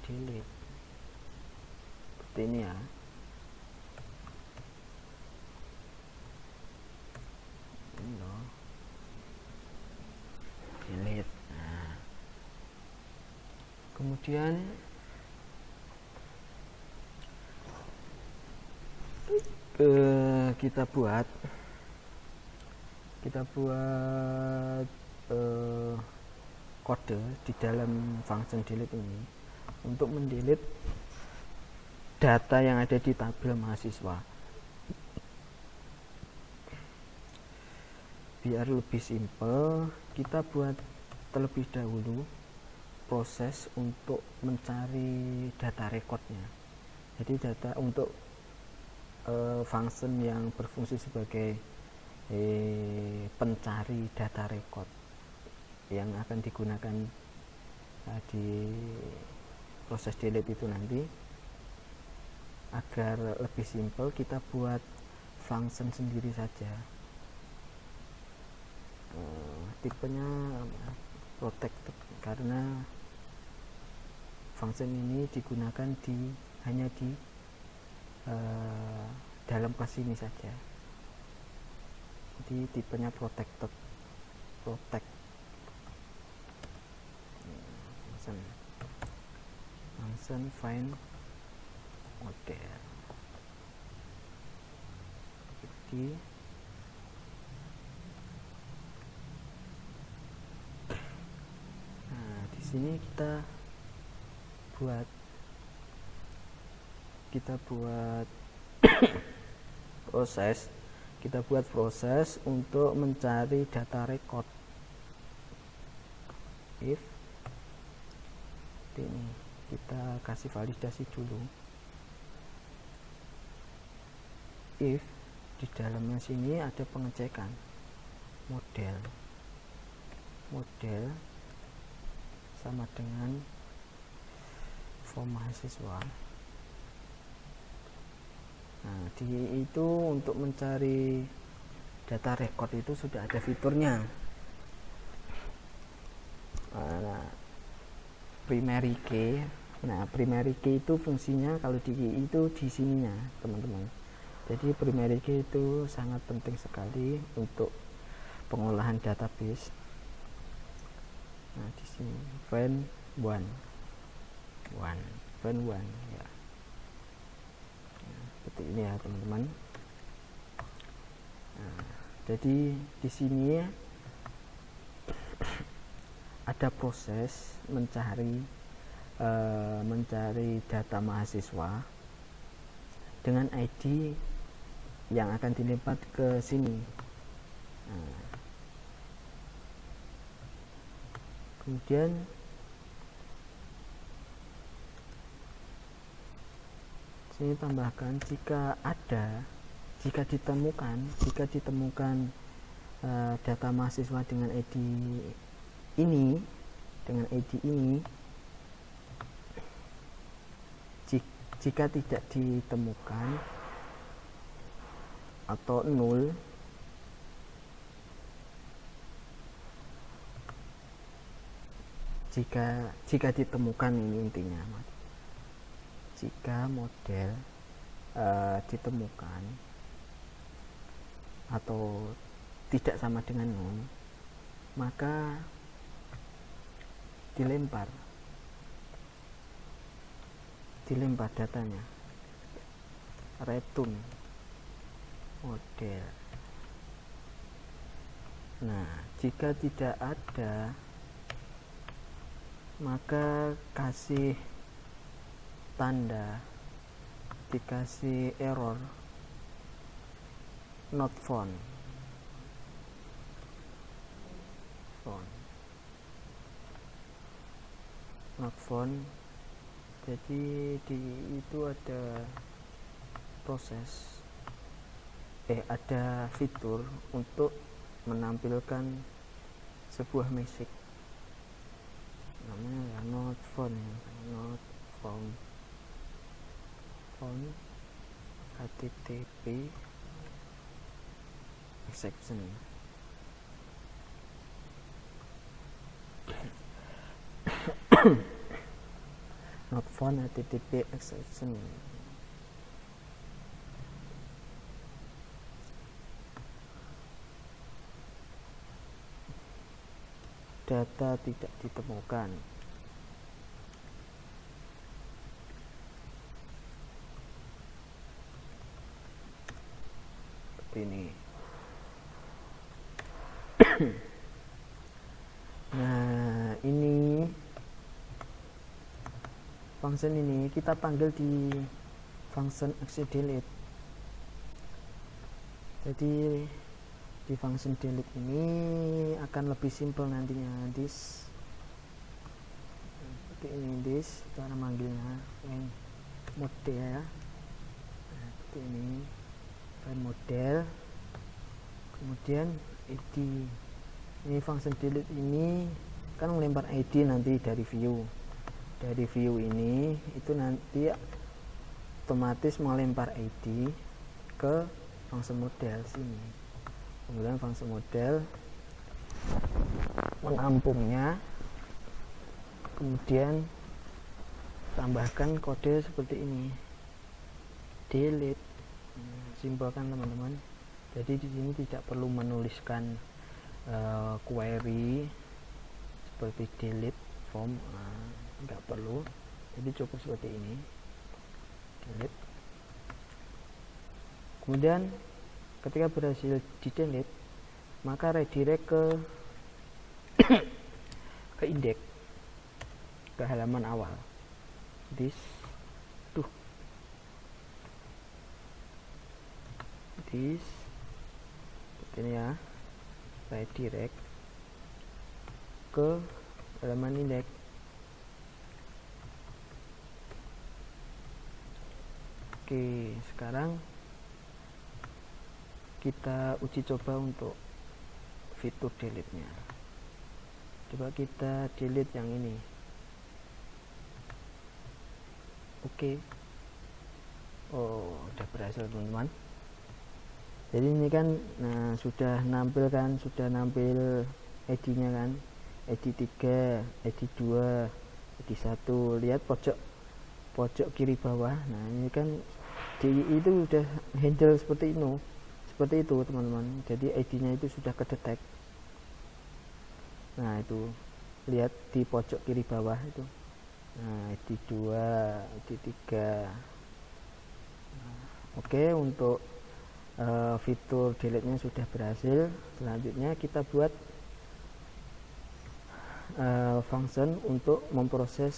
S1: delete seperti ini ya. Ini loh, delete. Nah, kemudian kita buat kode di dalam function delete ini untuk mendelete data yang ada di tabel mahasiswa. Biar lebih simple, kita buat terlebih dahulu proses untuk mencari data recordnya. Jadi data untuk function yang berfungsi sebagai pencari data record yang akan digunakan di proses delete itu nanti. Agar lebih simple, kita buat function sendiri saja. Tipenya protected karena function ini digunakan hanya di dalam kelas ini saja. Jadi tipenya protect function find model. Jadi di sini kita buat proses untuk mencari data record. If ini kita kasih validasi dulu. If di dalamnya sini ada pengecekan model sama dengan form mahasiswa. Nah, itu untuk mencari data record itu sudah ada fiturnya. Nah, primary key. Nah, primary key itu fungsinya kalau itu di sininya, teman-teman. Jadi primary key itu sangat penting sekali untuk pengolahan database. Nah, di sini find one ya. seperti ini ya teman-teman. Nah, jadi di sini ada proses mencari data mahasiswa dengan ID yang akan dilempar ke sini. Nah, kemudian sini tambahkan jika ditemukan data mahasiswa dengan ID ini, jika tidak ditemukan atau 0, jika ditemukan, ini intinya, jika model ditemukan atau tidak sama dengan 0, maka dilempar datanya, return model. Nah, jika tidak ada, maka kasih tanda, dikasih error not found. Jadi itu ada proses ada fitur untuk menampilkan sebuah message, namanya ya not found HTTP exception. Not found HTTP exception. Data tidak ditemukan. Seperti ini. Nah, ini function ini kita panggil di function exit delete. Jadi di function delete ini akan lebih simple nantinya. This seperti ini, this cara manggilnya model ya. Nah, seperti ini model, kemudian id. Ini function delete ini kan melempar id nanti dari view ini, itu nanti otomatis melempar id ke function model sini. Kemudian function model menampungnya, kemudian tambahkan kode seperti ini, delete. Simpel kan teman-teman. Jadi di sini tidak perlu menuliskan query seperti delete form, nggak perlu. Jadi cukup seperti ini, delete. Kemudian ketika berhasil di delete, maka redirect ke indeks, ke halaman awal. This seperti ini ya, redirect ke halaman indeks. Oke, sekarang kita uji coba untuk fitur delete nya. Coba kita delete yang ini. Oke. Oh, udah berhasil teman-teman. Jadi ini kan sudah nampil ID nya kan, ID 3, ID 2, ID 1. Lihat pojok kiri bawah. Nah, ini kan itu udah handle seperti itu teman-teman. Jadi ID nya itu sudah kedetek. Nah, itu lihat di pojok kiri bawah itu. Nah, ID 2, ID 3. Oke, untuk fitur delete nya sudah berhasil. Selanjutnya kita buat function untuk memproses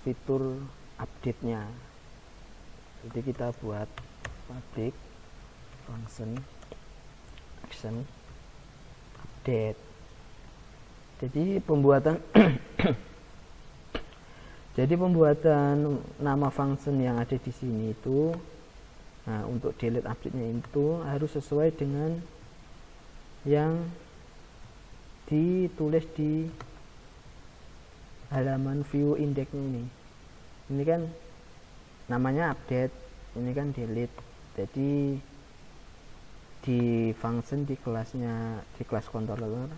S1: fitur update nya. Jadi kita buat public function action update. Jadi pembuatan nama function yang ada di sini itu, nah, untuk delete update-nya itu harus sesuai dengan yang ditulis di halaman view index-nya ini. Ini kan namanya update, ini kan delete. Jadi di function di kelas controller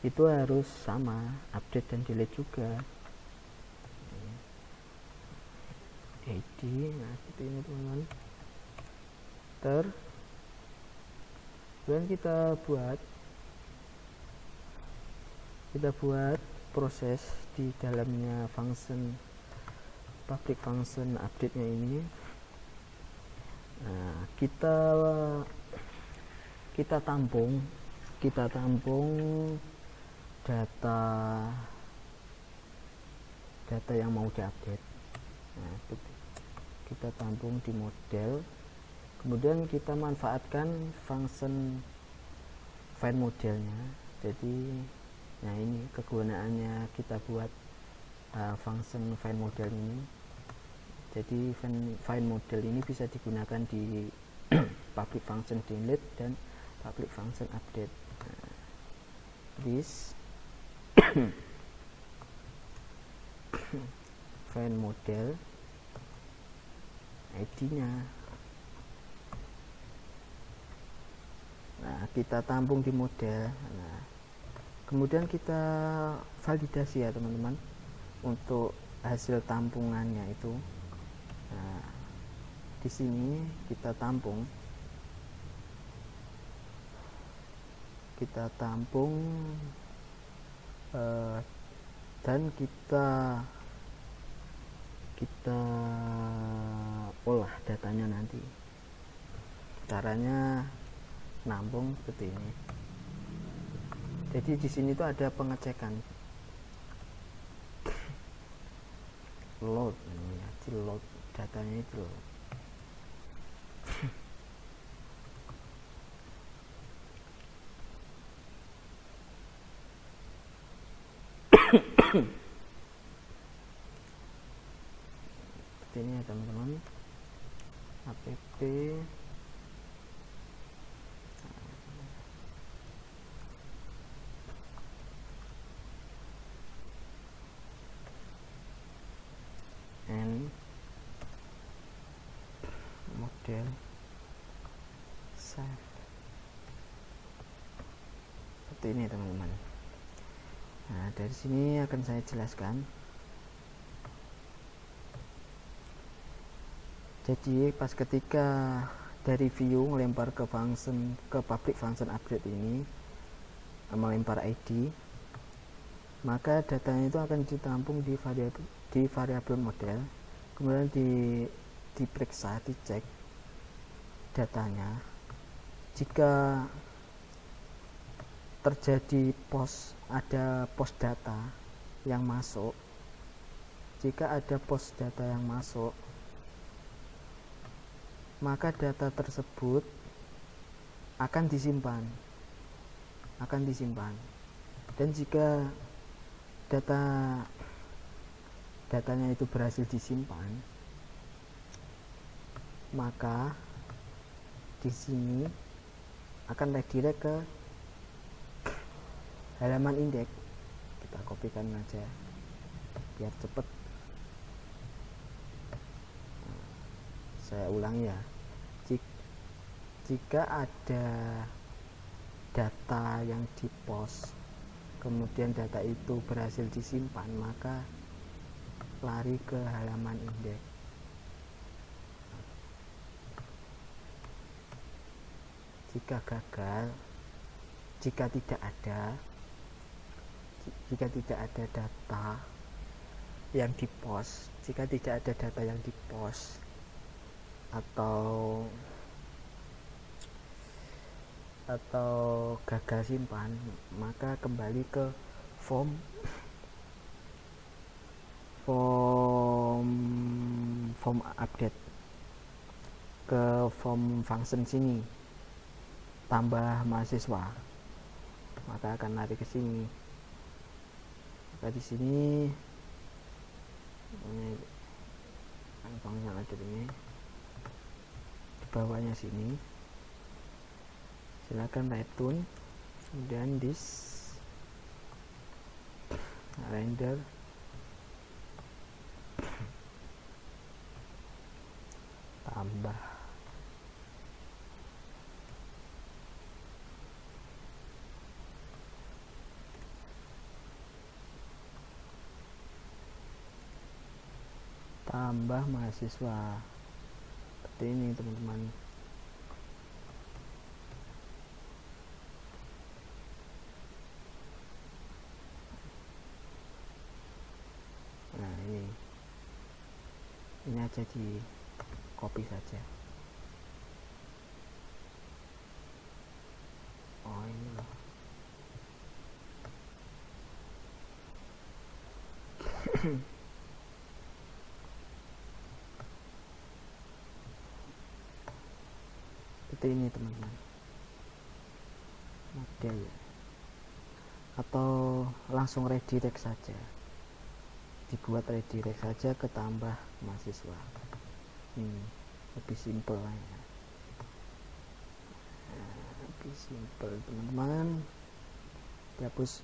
S1: itu harus sama, update dan delete juga. ID, nah seperti ini teman-teman. Dan kita buat proses di dalamnya function public function update nya ini. Nah, kita tampung data yang mau diupdate. Nah, kita tampung di model, kemudian kita manfaatkan function find modelnya. Jadi, nah ini kegunaannya kita buat function find model ini. Jadi find model ini bisa digunakan di public function delete dan public function update. Nah, this find model ID-nya. Nah, kita tampung di model. Nah, kemudian kita validasi ya teman-teman untuk hasil tampungannya itu. Nah, di sini kita tampung dan kita olah datanya nanti. Caranya nampung seperti ini. Jadi di sini tuh ada pengecekan load, load datanya itu. Seperti ini ya teman-teman. App and model save. Seperti ini teman-teman. Nah, dari sini akan saya jelaskan. Jadi pas ketika dari view melempar ke public function update ini, melempar ID, maka datanya itu akan ditampung di variabel model, kemudian diperiksa, dicek datanya. Jika terjadi ada post data yang masuk, maka data tersebut akan disimpan. Dan jika datanya itu berhasil disimpan, maka di sini akan redirect ke halaman indeks. Kita kopikan aja biar cepet. Saya ulang ya. Jika ada data yang dipost, kemudian data itu berhasil disimpan, maka lari ke halaman indeks. Jika gagal, jika tidak ada data yang di post. Jika tidak ada data yang di post atau gagal simpan, maka kembali ke form update, ke form function sini, tambah mahasiswa, maka akan lari ke sini. Maka di sini ini function update ini di bawahnya sini, silakan return, kemudian this render tambah mahasiswa. Seperti ini teman-teman. Nah ini aja di copy saja. Oh ini loh. Seperti ini teman-teman, model ya. Atau langsung redirect saja, dibuat redirect saja ke tambah mahasiswa. Lebih simple ya. Lebih simple teman-teman. Dihapus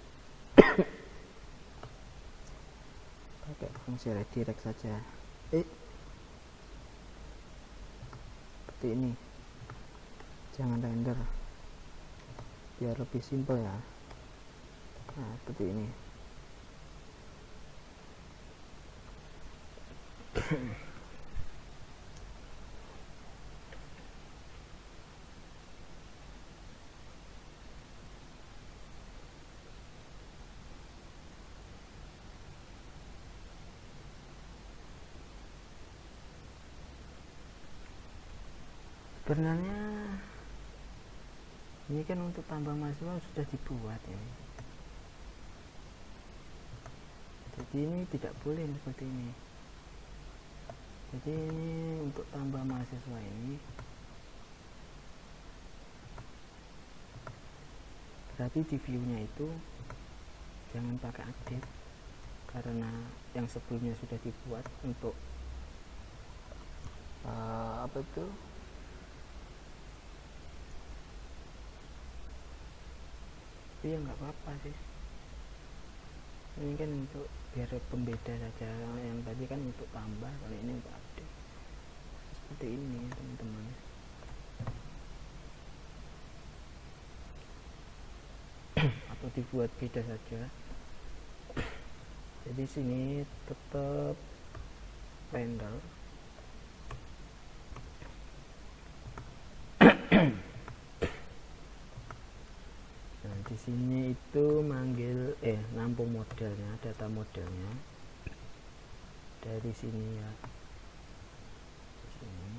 S1: pakai fungsi redirect saja. Seperti ini, jangan render biar lebih simple ya. Nah seperti ini. Sebenarnya ini kan untuk tambah mahasiswa sudah dibuat ini. Jadi ini tidak boleh seperti ini. Jadi ini untuk tambah mahasiswa ini berarti di view-nya itu jangan pakai update, karena yang sebelumnya sudah dibuat untuk apa itu, ya nggak apa-apa sih. Ini kan untuk biar pembeda saja, yang tadi kan untuk tambah, kalau ini untuk update. Seperti ini ya teman-teman. Atau dibuat beda saja. Jadi sini tetap render. Di sini itu manggil nampung modelnya, data modelnya dari sini ya. Sini.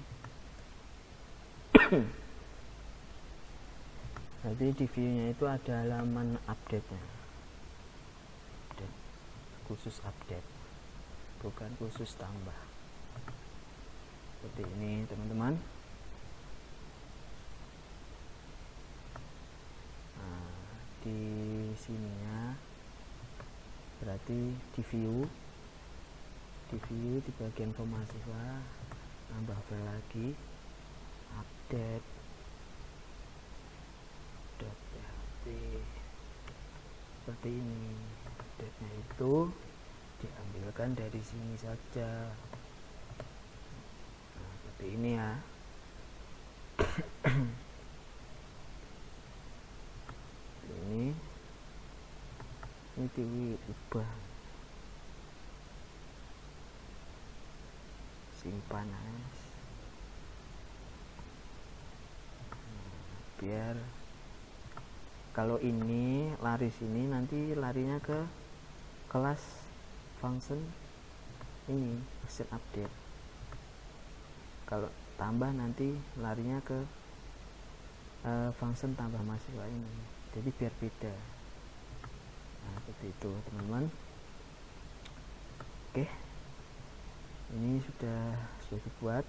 S1: Nanti di view-nya itu ada halaman update-nya. Update, khusus update, bukan khusus tambah. Seperti ini teman-teman. Di sininya berarti di view di bagian form mahasiswa, nambah file lagi, update .php. Seperti ini. Update-nya itu diambilkan dari sini saja. Nah, seperti ini ya. Ini diubah, simpan biar kalau ini lari sini, nanti larinya ke kelas function ini version update. Kalau tambah nanti larinya ke function tambah mahasiswa ini, jadi biar beda. Nah, seperti itu teman-teman. Oke, ini sudah dibuat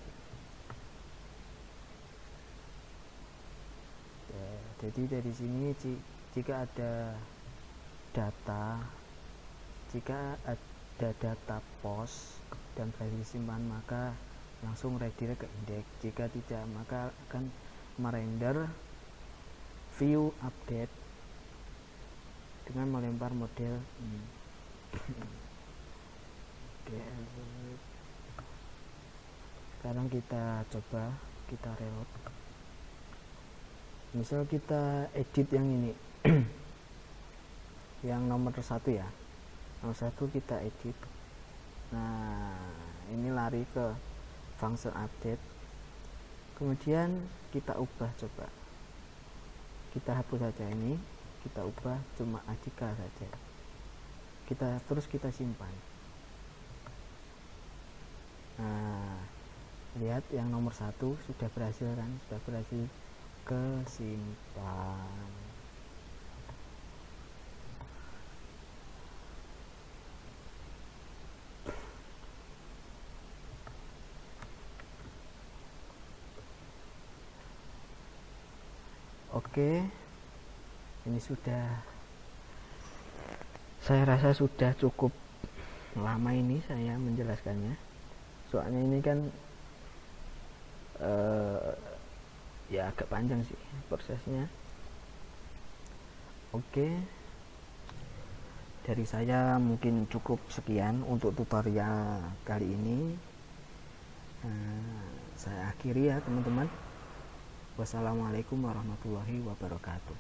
S1: ya. Jadi dari sini jika ada data post dan berhasil disimpan, maka langsung redirect ke index. Jika tidak, maka akan merender view update dengan melempar model ini. Oke, sekarang kita coba, kita reload. Misal kita edit yang ini yang nomor 1 ya, nomor 1 kita edit. Nah, ini lari ke function update, kemudian kita ubah, coba kita hapus saja ini, kita ubah cuma artikel saja, kita simpan. Nah, lihat yang nomor 1 sudah berhasil kan, sudah berhasil kesimpan. Oke, ini sudah, saya rasa sudah cukup lama ini saya menjelaskannya, soalnya ini kan ya agak panjang sih prosesnya. Oke, dari saya mungkin cukup sekian untuk tutorial kali ini. Saya akhiri ya teman-teman. Wassalamualaikum warahmatullahi wabarakatuh.